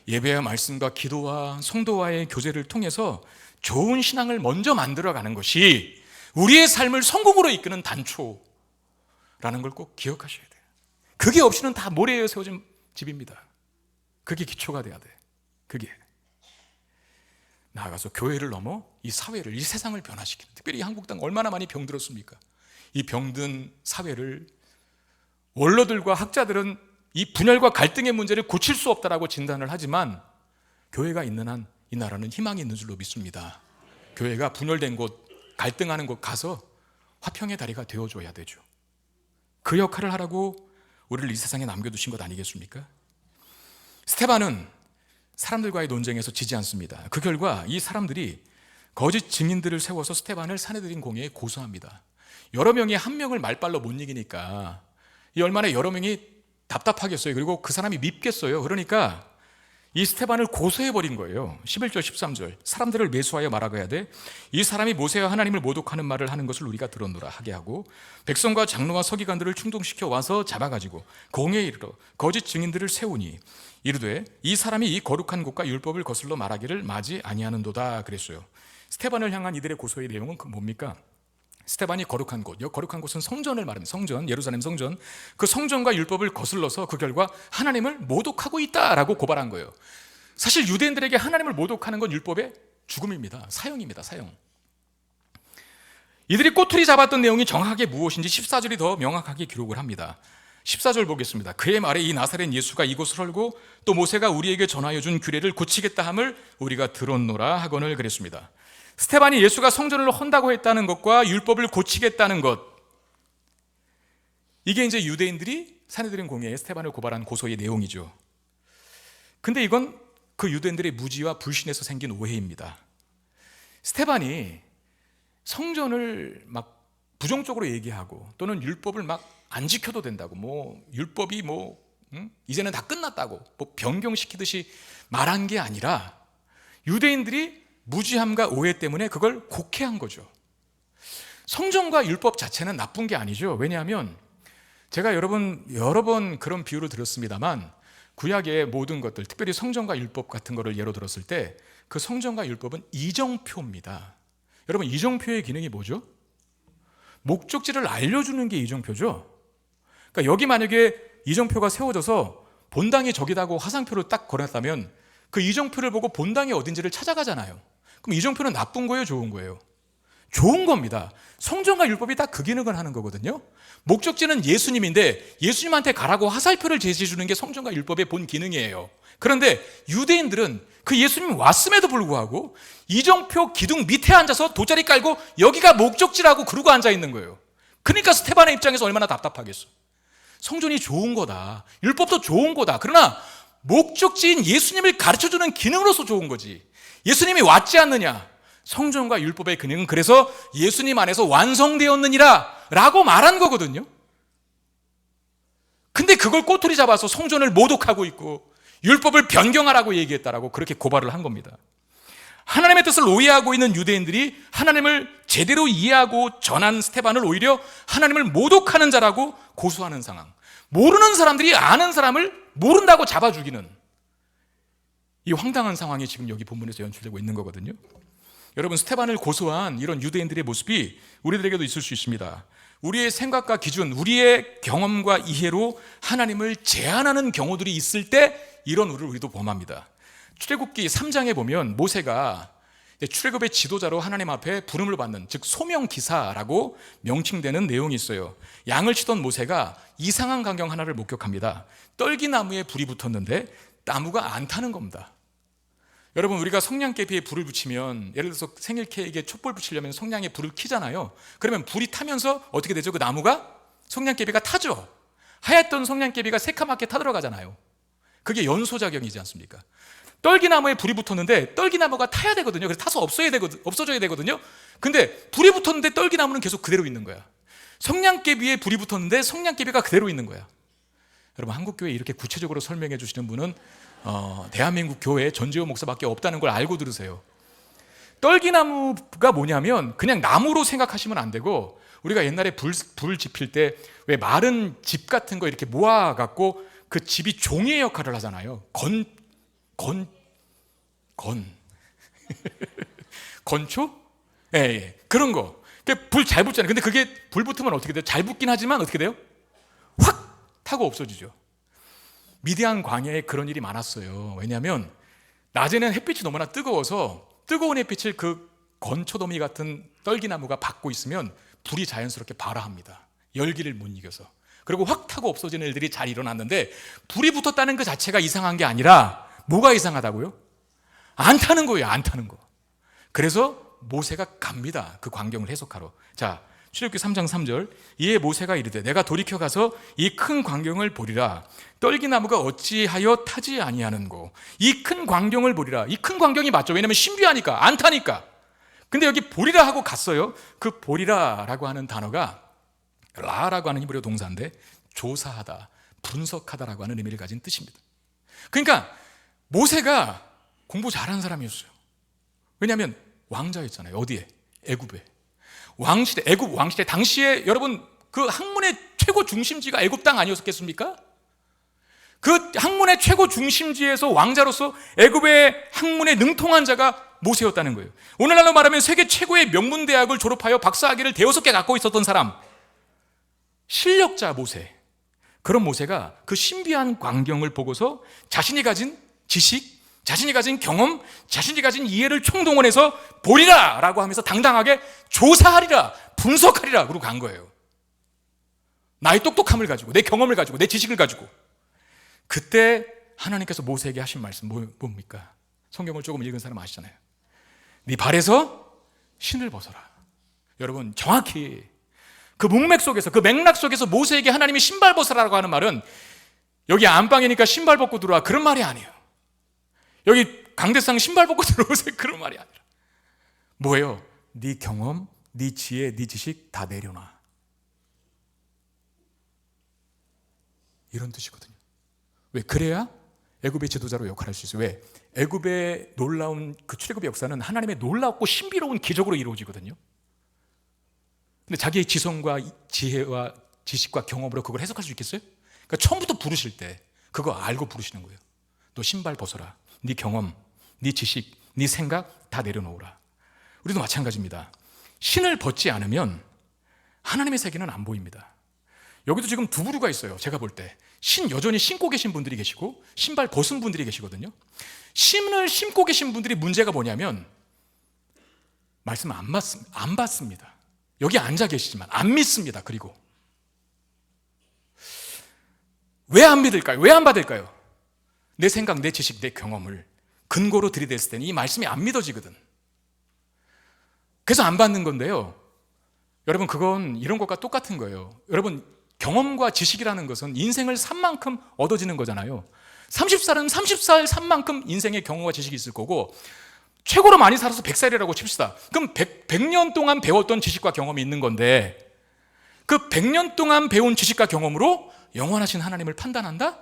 예배와 말씀과 기도와 성도와의 교제를 통해서 좋은 신앙을 먼저 만들어가는 것이 우리의 삶을 성공으로 이끄는 단초라는 걸 꼭 기억하셔야 돼요. 그게 없이는 다 모래에 세워진 집입니다. 그게 기초가 돼야 돼. 그게 나아가서 교회를 넘어 이 사회를, 이 세상을 변화시키는, 특별히 한국 땅 얼마나 많이 병들었습니까? 이 병든 사회를 원로들과 학자들은 이 분열과 갈등의 문제를 고칠 수 없다라고 진단을 하지만 교회가 있는 한 이 나라는 희망이 있는 줄로 믿습니다. 교회가 분열된 곳, 갈등하는 곳 가서 화평의 다리가 되어줘야 되죠. 그 역할을 하라고 우리를 이 세상에 남겨두신 것 아니겠습니까? 스테반은 사람들과의 논쟁에서 지지 않습니다. 그 결과 이 사람들이 거짓 증인들을 세워서 스테반을 사내들인 공회에 고소합니다. 여러 명이 한 명을 말발로 못 이기니까 이 얼마나 여러 명이 답답하겠어요. 그리고 그 사람이 밉겠어요. 그러니까 이 스테반을 고소해버린 거예요. 11절 13절 사람들을 매수하여 말하게 하되 이 사람이 모세와 하나님을 모독하는 말을 하는 것을 우리가 들었노라 하게 하고 백성과 장로와 서기관들을 충동시켜 와서 잡아가지고 공회에 이르러 거짓 증인들을 세우니 이르되 이 사람이 이 거룩한 곳과 율법을 거슬러 말하기를 마지 아니하는도다 그랬어요. 스테반을 향한 이들의 고소의 내용은 뭡니까? 스테반이 거룩한 곳, 거룩한 곳은 성전을 말합니다. 성전, 예루살렘 성전. 그 성전과 율법을 거슬러서 그 결과 하나님을 모독하고 있다라고 고발한 거예요. 사실 유대인들에게 하나님을 모독하는 건 율법의 죽음입니다. 사형입니다. 사형. 이들이 꼬투리 잡았던 내용이 정확하게 무엇인지 14절이 더 명확하게 기록을 합니다. 14절 보겠습니다. 그의 말에 이 나사렛 예수가 이곳을 헐고 또 모세가 우리에게 전하여 준 규례를 고치겠다 함을 우리가 들었노라 하거늘 그랬습니다. 스테반이 예수가 성전을 헌다고 했다는 것과 율법을 고치겠다는 것, 이게 이제 유대인들이 사내들인 공회에 스테반을 고발한 고소의 내용이죠. 근데 이건 그 유대인들의 무지와 불신에서 생긴 오해입니다. 스테반이 성전을 막 부정적으로 얘기하고 또는 율법을 막 안 지켜도 된다고, 율법이 이제는 다 끝났다고 변경시키듯이 말한 게 아니라 유대인들이 무지함과 오해 때문에 그걸 곡해한 거죠. 성전과 율법 자체는 나쁜 게 아니죠. 왜냐하면 제가 여러 번 그런 비유를 드렸습니다만 구약의 모든 것들, 특별히 성전과 율법 같은 거를 예로 들었을 때 그 성전과 율법은 이정표입니다. 여러분, 이정표의 기능이 뭐죠? 목적지를 알려주는 게 이정표죠. 그러니까 여기 만약에 이정표가 세워져서 본당이 저기다고 화상표를 딱 걸었다면 그 이정표를 보고 본당이 어딘지를 찾아가잖아요. 그럼 이정표는 나쁜 거예요, 좋은 거예요? 좋은 겁니다. 성전과 율법이 딱 그 기능을 하는 거거든요. 목적지는 예수님인데 예수님한테 가라고 화살표를 제시해 주는 게 성전과 율법의 본 기능이에요. 그런데 유대인들은 그 예수님이 왔음에도 불구하고 이정표 기둥 밑에 앉아서 돗자리 깔고 여기가 목적지라고 그러고 앉아 있는 거예요. 그러니까 스테반의 입장에서 얼마나 답답하겠어. 성전이 좋은 거다, 율법도 좋은 거다. 그러나 목적지인 예수님을 가르쳐주는 기능으로서 좋은 거지. 예수님이 왔지 않느냐? 성전과 율법의 기능은 그래서 예수님 안에서 완성되었느니라 라고 말한 거거든요. 근데 그걸 꼬투리 잡아서 성전을 모독하고 있고 율법을 변경하라고 얘기했다라고 그렇게 고발을 한 겁니다. 하나님의 뜻을 오해하고 있는 유대인들이 하나님을 제대로 이해하고 전한 스테반을 오히려 하나님을 모독하는 자라고 고소하는 상황. 모르는 사람들이 아는 사람을 모른다고 잡아 죽이는 이 황당한 상황이 지금 여기 본문에서 연출되고 있는 거거든요. 여러분, 스테반을 고소한 이런 유대인들의 모습이 우리들에게도 있을 수 있습니다. 우리의 생각과 기준, 우리의 경험과 이해로 하나님을 제한하는 경우들이 있을 때 이런 우리도 범합니다. 출애굽기 3장에 보면 모세가 출애굽의 지도자로 하나님 앞에 부름을 받는, 즉 소명기사라고 명칭되는 내용이 있어요. 양을 치던 모세가 이상한 광경 하나를 목격합니다. 떨기나무에 불이 붙었는데 나무가 안 타는 겁니다. 여러분, 우리가 성냥개비에 불을 붙이면, 예를 들어서 생일 케이크에 촛불 붙이려면 성냥에 불을 켜잖아요. 그러면 불이 타면서 어떻게 되죠? 그 나무가, 성냥개비가 타죠. 하얗던 성냥개비가 새카맣게 타들어가잖아요. 그게 연소작용이지 않습니까? 떨기나무에 불이 붙었는데 떨기나무가 타야 되거든요. 그래서 타서 없어져야 되거든요. 근데 불이 붙었는데 떨기나무는 계속 그대로 있는 거야. 성냥개비에 불이 붙었는데 성냥개비가 그대로 있는 거야. 여러분, 한국교회 이렇게 구체적으로 설명해 주시는 분은 대한민국 교회 전재호 목사밖에 없다는 걸 알고 들으세요. 떨기나무가 뭐냐면 그냥 나무로 생각하시면 안 되고, 우리가 옛날에 불 지필 때 왜 마른 집 같은 거 이렇게 모아갖고 그 집이 종이의 역할을 하잖아요. 건초? 예. 그런 거. 불 잘 붙잖아요. 근데 그게 불 붙으면 어떻게 돼요? 잘 붙긴 하지만 어떻게 돼요? 확 타고 없어지죠. 미디안 광야에 그런 일이 많았어요. 왜냐하면 낮에는 햇빛이 너무나 뜨거워서 뜨거운 햇빛을 그 건초더미 같은 떨기나무가 받고 있으면 불이 자연스럽게 발화합니다. 열기를 못 이겨서. 그리고 확 타고 없어지는 일들이 잘 일어났는데, 불이 붙었다는 그 자체가 이상한 게 아니라 뭐가 이상하다고요? 안 타는 거예요. 안 타는 거. 그래서 모세가 갑니다. 그 광경을 해석하러. 자, 출애굽기 3장 3절. 이에 모세가 이르되 내가 돌이켜 가서 이 큰 광경을 보리라. 떨기나무가 어찌하여 타지 아니하는고. 이 큰 광경을 보리라. 이 큰 광경이 맞죠. 왜냐하면 신비하니까, 안 타니까. 근데 여기 보리라 하고 갔어요. 그 보리라라고 하는 단어가 라라고 하는 히브리어 동사인데 조사하다, 분석하다라고 하는 의미를 가진 뜻입니다. 그러니까 모세가 공부 잘하는 사람이었어요. 왜냐하면 왕자였잖아요. 어디에? 애굽에. 왕시대, 애굽 왕시대 당시에 여러분 그 학문의 최고 중심지가 애굽 땅 아니었겠습니까? 그 학문의 최고 중심지에서 왕자로서 애굽의 학문에 능통한 자가 모세였다는 거예요. 오늘날로 말하면 세계 최고의 명문대학을 졸업하여 박사학위를 대여섯 개 갖고 있었던 사람, 실력자 모세. 그런 모세가 그 신비한 광경을 보고서 자신이 가진 지식, 자신이 가진 경험, 자신이 가진 이해를 총동원해서 보리라 라고 하면서 당당하게 조사하리라, 분석하리라 그러고 간 거예요. 나의 똑똑함을 가지고, 내 경험을 가지고, 내 지식을 가지고. 그때 하나님께서 모세에게 하신 말씀 뭡니까? 성경을 조금 읽은 사람 아시잖아요. 네 발에서 신을 벗어라. 여러분, 정확히 그 문맥 속에서, 그 맥락 속에서 모세에게 하나님이 신발 벗으라고 하는 말은 여기 안방이니까 신발 벗고 들어와, 그런 말이 아니에요. 여기 강대상 신발 벗고 들어오세요, 그런 말이 아니라 뭐예요? 네 경험, 네 지혜, 네 지식 다 내려놔, 이런 뜻이거든요. 왜? 그래야 애굽의 지도자로 역할할 수 있어요. 왜? 애굽의 놀라운 그 출애굽의 역사는 하나님의 놀랍고 신비로운 기적으로 이루어지거든요. 근데 자기의 지성과 지혜와 지식과 경험으로 그걸 해석할 수 있겠어요? 그러니까 처음부터 부르실 때 그거 알고 부르시는 거예요. 너 신발 벗어라. 네 경험, 네 지식, 네 생각 다 내려놓으라. 우리도 마찬가지입니다. 신을 벗지 않으면 하나님의 세계는 안 보입니다. 여기도 지금 두 부류가 있어요. 제가 볼 때 여전히 신고 계신 분들이 계시고 신발 벗은 분들이 계시거든요. 신을 신고 계신 분들이 문제가 뭐냐면 말씀 안 받습니다. 여기 앉아 계시지만 안 믿습니다. 그리고 왜 안 믿을까요? 왜 안 받을까요? 내 생각, 내 지식, 내 경험을 근거로 들이댔을 때는 이 말씀이 안 믿어지거든. 그래서 안 받는 건데요. 여러분, 그건 이런 것과 똑같은 거예요. 여러분, 경험과 지식이라는 것은 인생을 산 만큼 얻어지는 거잖아요. 30살은 30살 산 만큼 인생의 경험과 지식이 있을 거고, 최고로 많이 살아서 100살이라고 칩시다. 그럼 100년 동안 배웠던 지식과 경험이 있는 건데, 그 100년 동안 배운 지식과 경험으로 영원하신 하나님을 판단한다?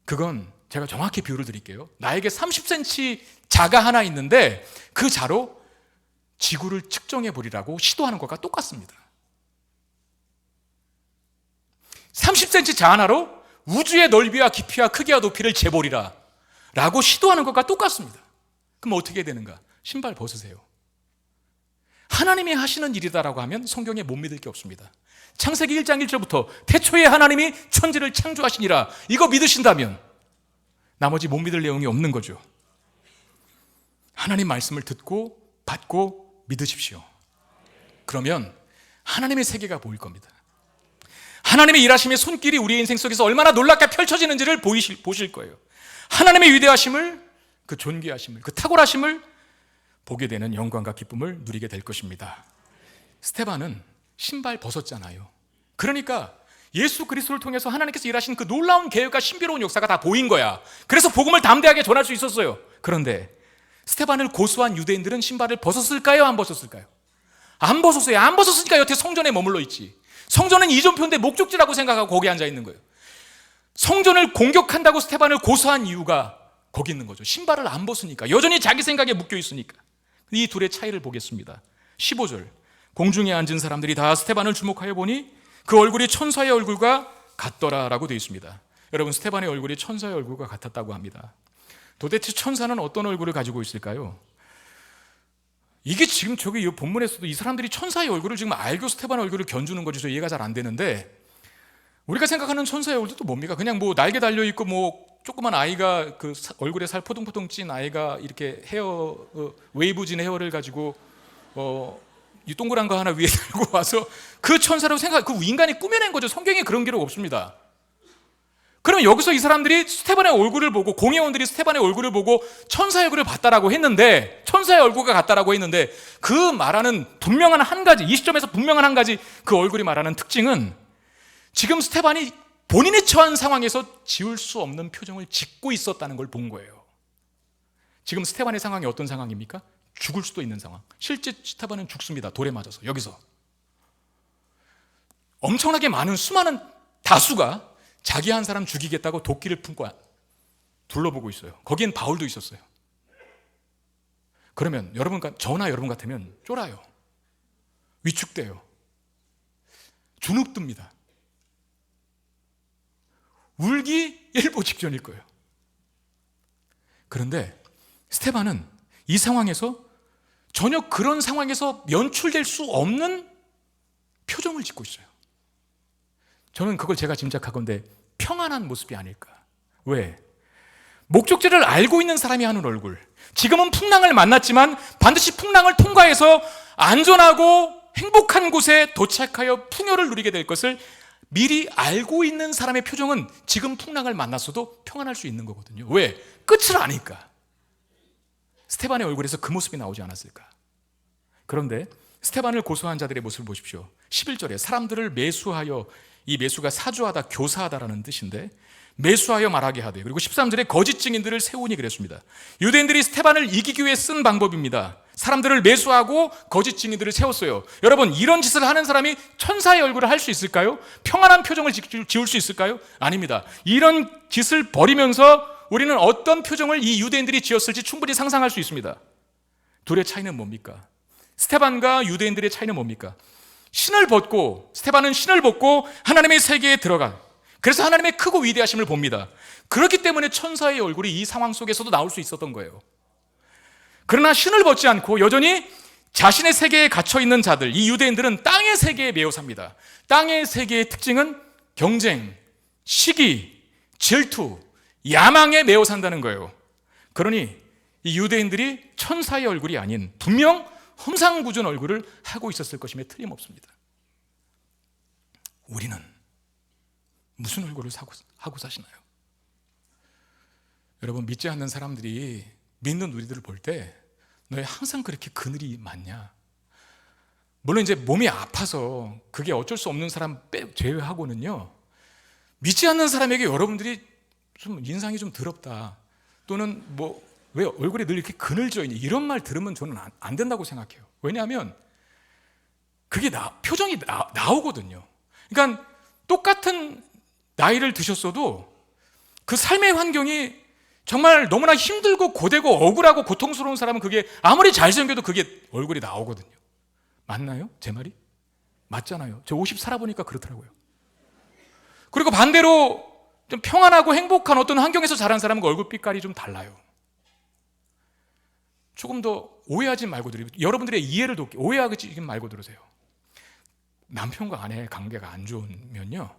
그건 제가 정확히 비유를 드릴게요. 나에게 30cm 자가 하나 있는데 그 자로 지구를 측정해 보리라고 시도하는 것과 똑같습니다. 30cm 자 하나로 우주의 넓이와 깊이와 크기와 높이를 재보리라 라고 시도하는 것과 똑같습니다. 그럼 어떻게 되는가? 신발 벗으세요. 하나님이 하시는 일이다라고 하면 성경에 못 믿을 게 없습니다. 창세기 1장 1절부터 태초에 하나님이 천지를 창조하시니라, 이거 믿으신다면 나머지 못 믿을 내용이 없는 거죠. 하나님 말씀을 듣고 받고 믿으십시오. 그러면 하나님의 세계가 보일 겁니다. 하나님의 일하심의 손길이 우리의 인생 속에서 얼마나 놀랍게 펼쳐지는지를 보실 거예요. 하나님의 위대하심을, 그 존귀하심을, 그 탁월하심을 보게 되는 영광과 기쁨을 누리게 될 것입니다. 스데반은 신발 벗었잖아요. 그러니까 예수 그리스도를 통해서 하나님께서 일하신 그 놀라운 계획과 신비로운 역사가 다 보인 거야. 그래서 복음을 담대하게 전할 수 있었어요. 그런데 스데반을 고소한 유대인들은 신발을 벗었을까요? 안 벗었을까요? 안 벗었어요. 안 벗었으니까 여태 성전에 머물러 있지. 성전은 이전표인데 목적지라고 생각하고 거기 앉아 있는 거예요. 성전을 공격한다고 스데반을 고소한 이유가 거기 있는 거죠. 신발을 안 벗으니까, 여전히 자기 생각에 묶여 있으니까. 이 둘의 차이를 보겠습니다. 15절, 공중에 앉은 사람들이 다 스데반을 주목하여 보니 그 얼굴이 천사의 얼굴과 같더라라고 되어 있습니다. 여러분, 스데반의 얼굴이 천사의 얼굴과 같았다고 합니다. 도대체 천사는 어떤 얼굴을 가지고 있을까요? 이게 지금 저기 이 본문에서도 이 사람들이 천사의 얼굴을 지금 알고 스데반의 얼굴을 견주는 거지 이해가 잘 안 되는데, 우리가 생각하는 천사의 얼굴도 또 뭡니까? 그냥 뭐 날개 달려 있고 뭐 조그만 아이가 그 얼굴에 살 포동포동 찐 아이가 이렇게 헤어 웨이브진 헤어를 가지고 이 동그란 거 하나 위에 달고 와서 그 천사라고 생각, 그 인간이 꾸며낸 거죠. 성경에 그런 기록 없습니다. 그러면 여기서 이 사람들이 스데반의 얼굴을 보고, 공회원들이 스데반의 얼굴을 보고 천사의 얼굴을 봤다라고 했는데, 천사의 얼굴과 같다라고 했는데, 그 말하는 분명한 한 가지, 이 시점에서 분명한 한 가지 그 얼굴이 말하는 특징은 지금 스데반이 본인이 처한 상황에서 지울 수 없는 표정을 짓고 있었다는 걸 본 거예요. 지금 스데반의 상황이 어떤 상황입니까? 죽을 수도 있는 상황. 실제 스데반은 죽습니다. 돌에 맞아서. 여기서 엄청나게 많은 수많은 다수가 자기 한 사람 죽이겠다고 도끼를 품고 둘러보고 있어요. 거기엔 바울도 있었어요. 그러면 저나 여러분 같으면 쫄아요. 위축돼요. 주눅듭니다. 울기 일보 직전일 거예요. 그런데 스데반은 이 상황에서 전혀 그런 상황에서 연출될 수 없는 표정을 짓고 있어요. 저는 그걸 제가 짐작하건대 평안한 모습이 아닐까. 왜? 목적지를 알고 있는 사람이 하는 얼굴, 지금은 풍랑을 만났지만 반드시 풍랑을 통과해서 안전하고 행복한 곳에 도착하여 풍요를 누리게 될 것을 미리 알고 있는 사람의 표정은 지금 풍랑을 만났어도 평안할 수 있는 거거든요. 왜? 끝을 아니까. 스데반의 얼굴에서 그 모습이 나오지 않았을까. 그런데 스데반을 고소한 자들의 모습을 보십시오. 11절에 사람들을 매수하여, 이 매수가 사주하다, 교사하다라는 뜻인데 매수하여 말하게 하되, 그리고 13절에 거짓 증인들을 세우니 그랬습니다. 유대인들이 스데반을 이기기 위해 쓴 방법입니다. 사람들을 매수하고 거짓 증인들을 세웠어요. 여러분, 이런 짓을 하는 사람이 천사의 얼굴을 할 수 있을까요? 평안한 표정을 지울 수 있을까요? 아닙니다. 이런 짓을 벌이면서 우리는 어떤 표정을 이 유대인들이 지었을지 충분히 상상할 수 있습니다. 둘의 차이는 뭡니까? 스데반과 유대인들의 차이는 뭡니까? 스데반은 신을 벗고 하나님의 세계에 들어가, 그래서 하나님의 크고 위대하심을 봅니다. 그렇기 때문에 천사의 얼굴이 이 상황 속에서도 나올 수 있었던 거예요. 그러나 신을 벗지 않고 여전히 자신의 세계에 갇혀있는 자들, 이 유대인들은 땅의 세계에 매여 삽니다. 땅의 세계의 특징은 경쟁, 시기, 질투, 야망에 매여 산다는 거예요. 그러니 이 유대인들이 천사의 얼굴이 아닌 분명 험상궂은 얼굴을 하고 있었을 것임에 틀림없습니다. 우리는 무슨 얼굴을 하고 사시나요? 여러분, 믿지 않는 사람들이 믿는 우리들을 볼 때 너희 항상 그렇게 그늘이 많냐? 물론 이제 몸이 아파서 그게 어쩔 수 없는 사람 제외하고는요, 믿지 않는 사람에게 여러분들이 좀 인상이 좀 더럽다, 또는 뭐 왜 얼굴에 늘 이렇게 그늘져 있니, 이런 말 들으면 저는 안 된다고 생각해요. 왜냐하면 그게 표정이 나오거든요. 그러니까 똑같은 나이를 드셨어도 그 삶의 환경이 정말 너무나 힘들고 고되고 억울하고 고통스러운 사람은 그게 아무리 잘생겨도 그게 얼굴이 나오거든요. 맞나요? 제 말이? 맞잖아요. 저 50 살아보니까 그렇더라고요. 그리고 반대로 좀 평안하고 행복한 어떤 환경에서 자란 사람은 얼굴 빛깔이 좀 달라요. 조금 더 오해하지 말고 여러분들의 이해를 돕기, 오해하지 말고 들으세요. 남편과 아내의 관계가 안 좋으면요,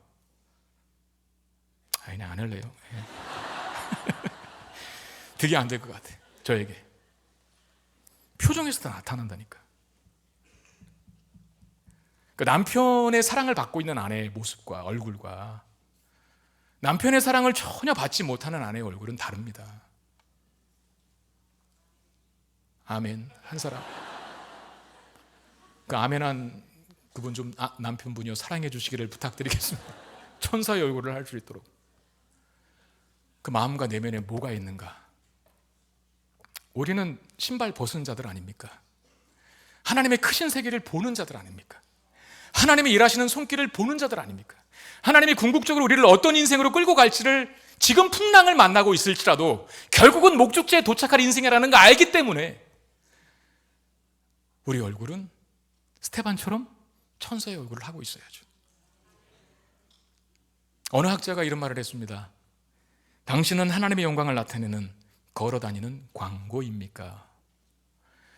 그냥 안 할래요. 되게 안 될 것 같아. 저에게 표정에서 다 나타난다니까. 그 남편의 사랑을 받고 있는 아내의 모습과 얼굴과 남편의 사랑을 전혀 받지 못하는 아내의 얼굴은 다릅니다. 아멘. 한 사람. 그 아멘한 그분 좀 남편분이요 사랑해 주시기를 부탁드리겠습니다. 천사의 얼굴을 할 수 있도록. 그 마음과 내면에 뭐가 있는가? 우리는 신발 벗은 자들 아닙니까? 하나님의 크신 세계를 보는 자들 아닙니까? 하나님의 일하시는 손길을 보는 자들 아닙니까? 하나님이 궁극적으로 우리를 어떤 인생으로 끌고 갈지를 지금 풍랑을 만나고 있을지라도 결국은 목적지에 도착할 인생이라는 걸 알기 때문에 우리 얼굴은 스테반처럼 천사의 얼굴을 하고 있어야죠. 어느 학자가 이런 말을 했습니다. 당신은 하나님의 영광을 나타내는 걸어다니는 광고입니까?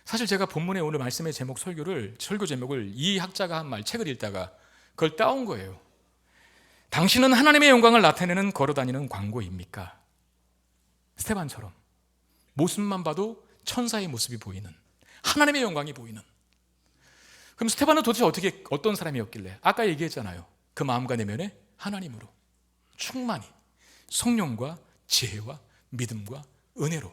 사실 제가 본문에 오늘 말씀의 제목 설교 제목을 이 학자가 한 말 책을 읽다가 그걸 따온 거예요. 당신은 하나님의 영광을 나타내는 걸어다니는 광고입니까? 스테반처럼 모습만 봐도 천사의 모습이 보이는, 하나님의 영광이 보이는. 그럼 스테반은 도대체 어떤 사람이었길래? 아까 얘기했잖아요. 그 마음과 내면에 하나님으로 충만히 성령과 지혜와 믿음과 은혜로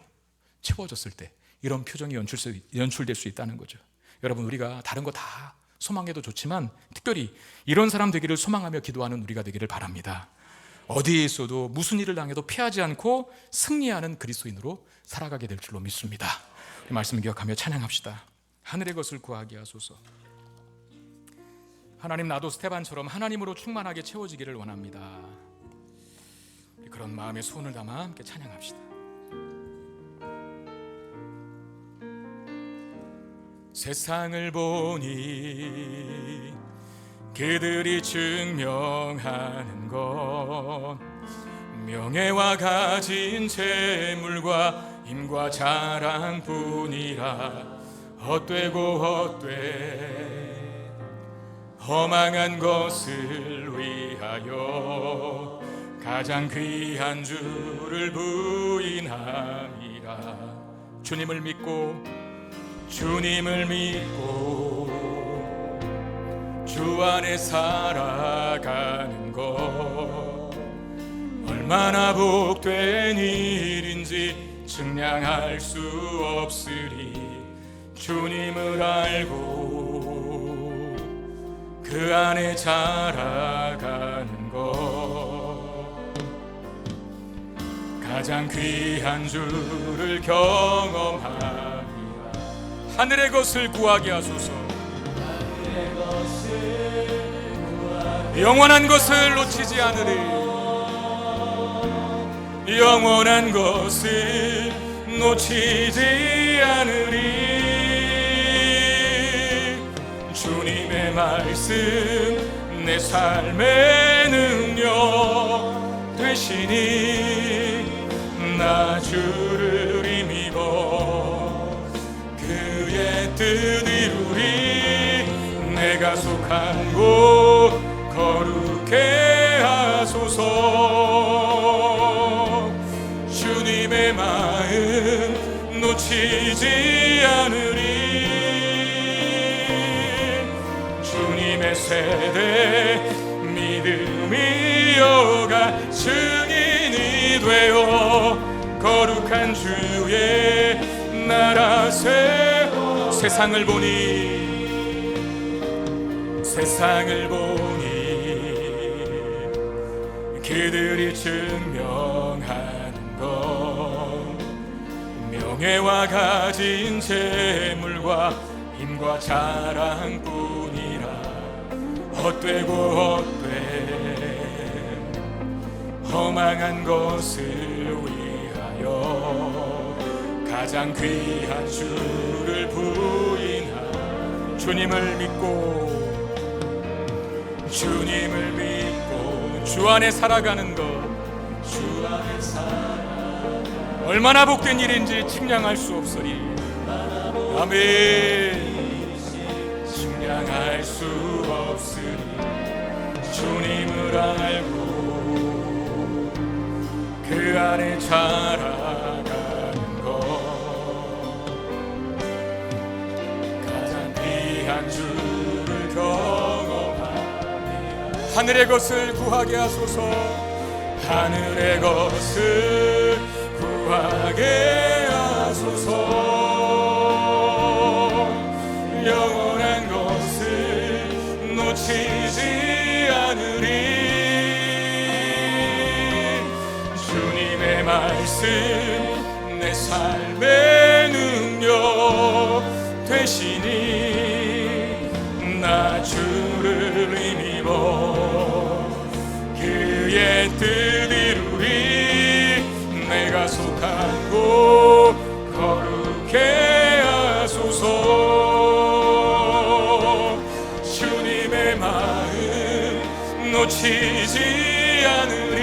채워졌을 때 이런 표정이 연출될 수 있다는 거죠. 여러분, 우리가 다른 거 다 소망해도 좋지만 특별히 이런 사람 되기를 소망하며 기도하는 우리가 되기를 바랍니다. 어디에 있어도 무슨 일을 당해도 피하지 않고 승리하는 그리스도인으로 살아가게 될 줄로 믿습니다. 이 말씀을 기억하며 찬양합시다. 하늘의 것을 구하게 하소서. 하나님, 나도 스테반처럼 하나님으로 충만하게 채워지기를 원합니다. 그런 마음의 소원을 담아 함께 찬양합시다. 세상을 보니 그들이 증명하는 것, 명예와 가진 재물과 힘과 자랑뿐이라 헛되고 헛돼 허망한 것을 위하여 가장 귀한 주를 부인함이라. 주님을 믿고 주 안에 살아가는 것 얼마나 복된 일인지 측량할 수 없으리. 주님을 알고 그 안에 자라가는 것 가장 귀한 주를 경험하리라. 하늘의 것을 구하게 하소서. 영원한 것을 놓치지 않으리. 영원한 것을 놓치지 않으리. 주님의 말씀 내 삶의 능력 되시니 나 주를 힘입어 그의 뜻 이루리. 내가 속한 곳 거룩해 하소서. 주님의 마음 놓치지 않으리. 주님의 세대 믿음이 이어가 증인이 되어 거룩한 주의 나라 세상을 보니 그들이 증명하는 것 명예와 가진 재물과 힘과 자랑뿐이라 헛되고 헛돼 허망한 것을 위하여 가장 귀한 주를 부인하. 주님을 믿고 주 안에 살아가는 것 주 안에 살아가는 얼마나 복된 일인지 측량할 수 없으리. 아멘. 측량할 수 없으리. 주님을 알고 그 안에 자라가는 것 가장 귀한 주를 경험 하늘의 것을 구하게 하소서. 하늘의 것을 구하게 하소서. 영원한 것을 놓치지 않으리. 주님의 말씀 내 삶의 능력 되시니 나 주를 힘입어 그의 뜻 이루리. 내가 속한 곳 거룩해 하소서. 주님의 마음 놓치지 않으리.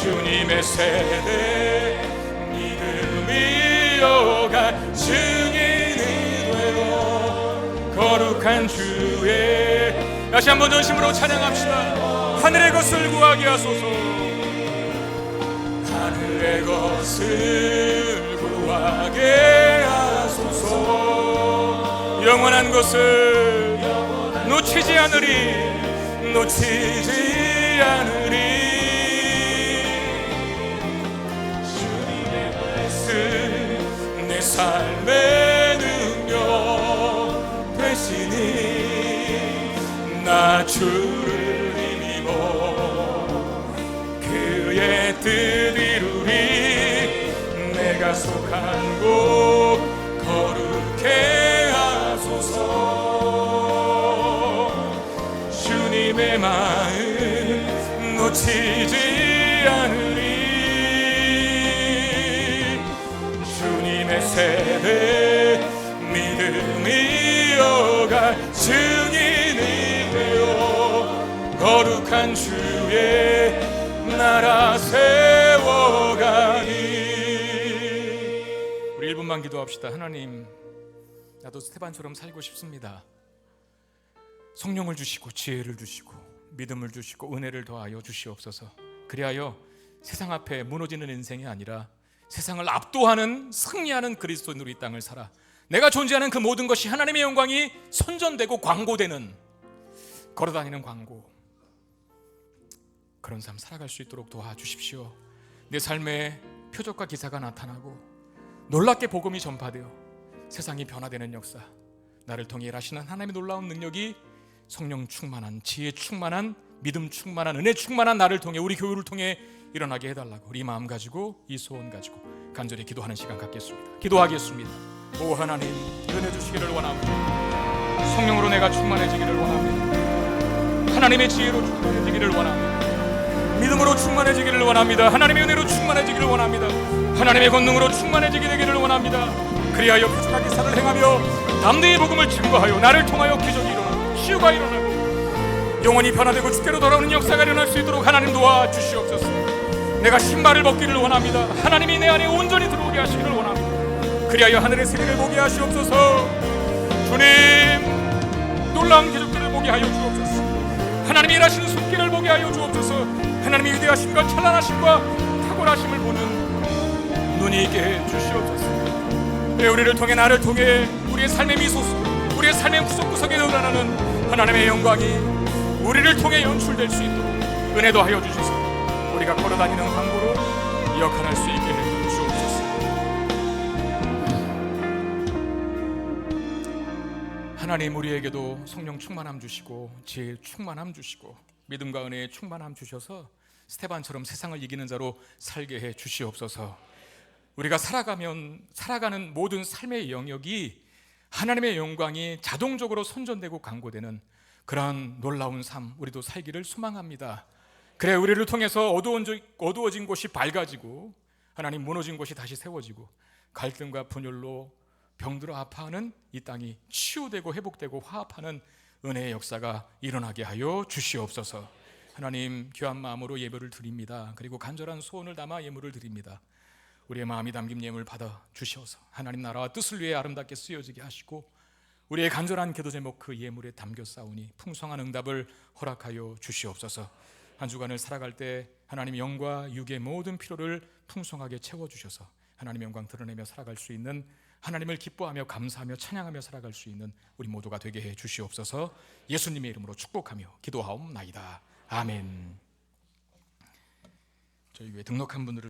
주님의 세대 믿음이 이어갈 증인이 되어 거룩한 주의. 다시 한번 전심으로 찬양합시다. 하늘의 것을 구하게 하소서. 하늘의 것을 구하게 하소서. 영원한 것을 놓치지 않으리. 놓치지 않으리. 주님의 말씀 내 삶의 능력 되시니 나 주를 힘입어 그의 뜻 이루리. 내가 속한 곳 거룩해 하소서. 주님의 마음 놓치지 않으리. 주님의 세대 믿음이 이어갈 증인이 되어 거룩한 주의 나라 세워가니. 우리 1분만 기도합시다. 하나님, 나도 스테반처럼 살고 싶습니다. 성령을 주시고 지혜를 주시고 믿음을 주시고 은혜를 더하여 주시옵소서. 그리하여 세상 앞에 무너지는 인생이 아니라 세상을 압도하는 승리하는 그리스도인으로 이 땅을 살아 내가 존재하는 그 모든 것이 하나님의 영광이 선전되고 광고되는, 걸어다니는 광고, 그런 삶 살아갈 수 있도록 도와주십시오. 내 삶에 표적과 기사가 나타나고 놀랍게 복음이 전파되어 세상이 변화되는 역사, 나를 통해 일하시는 하나님의 놀라운 능력이 성령 충만한, 지혜 충만한, 믿음 충만한, 은혜 충만한 나를 통해, 우리 교회를 통해 일어나게 해달라고 우리 마음 가지고 이 소원 가지고 간절히 기도하는 시간 갖겠습니다. 기도하겠습니다. 오 하나님, 은혜 주시기를 원합니다. 성령으로 내가 충만해지기를 원합니다. 하나님의 지혜로 충만해지기를 원합니다. 믿음으로 충만해지기를 원합니다. 하나님의 은혜로 충만해지기를 원합니다. 하나님의 권능으로 충만해지게 되기를 원합니다. 그리하여 표적과 기사를 행하며 담대히 복음을 증거하여 나를 통하여 기적이 일어나고 치유가 일어나고 영원히 변화되고 주께로 돌아오는 역사가 일어날 수 있도록 하나님 도와주시옵소서. 내가 신발을 벗기를 원합니다. 하나님이 내 안에 온전히 들어오게 하시기를 원합니다. 그리하여 하늘의 세계를 보게 하시옵소서. 주님, 놀라운 기적들을 보게 하여 주옵소서. 하나님이 일하시는 손길을 보게 하여 주옵소서. 하나님의 위대하심과 찬란하심과 탁월하심을 보는 눈이 있게 해 주시옵소서. 우리를 통해, 나를 통해 우리의 삶의 미소, 우리의 삶의 구석구석에 드러나는 하나님의 영광이 우리를 통해 연출될 수 있도록 은혜도 하여 주셔서 우리가 걸어다니는 광고로 역할할 수 있게 해 주옵소서. 하나님, 우리에게도 성령 충만함 주시고 지혜 충만함 주시고 믿음과 은혜의 충만함 주셔서 스테반처럼 세상을 이기는 자로 살게 해 주시옵소서. 우리가 살아가는 모든 삶의 영역이 하나님의 영광이 자동적으로 선전되고 광고되는 그런 놀라운 삶, 우리도 살기를 소망합니다. 그래, 우리를 통해서 어두워진 곳이 밝아지고 하나님, 무너진 곳이 다시 세워지고 갈등과 분열로 병들어 아파하는 이 땅이 치유되고 회복되고 화합하는 은혜의 역사가 일어나게 하여 주시옵소서. 하나님, 귀한 마음으로 예배를 드립니다. 그리고 간절한 소원을 담아 예물을 드립니다. 우리의 마음이 담긴 예물 받아 주셔서 하나님 나라와 뜻을 위해 아름답게 쓰여지게 하시고 우리의 간절한 기도 제목 그 예물에 담겨 싸우니 풍성한 응답을 허락하여 주시옵소서. 한 주간을 살아갈 때 하나님 영과 육의 모든 필요를 풍성하게 채워주셔서 하나님의 영광 드러내며 살아갈 수 있는, 하나님을 기뻐하며 감사하며 찬양하며 살아갈 수 있는 우리 모두가 되게 해 주시옵소서. 예수님의 이름으로 축복하며 기도하옵나이다. 아멘. 저희 교회 등록한 분들을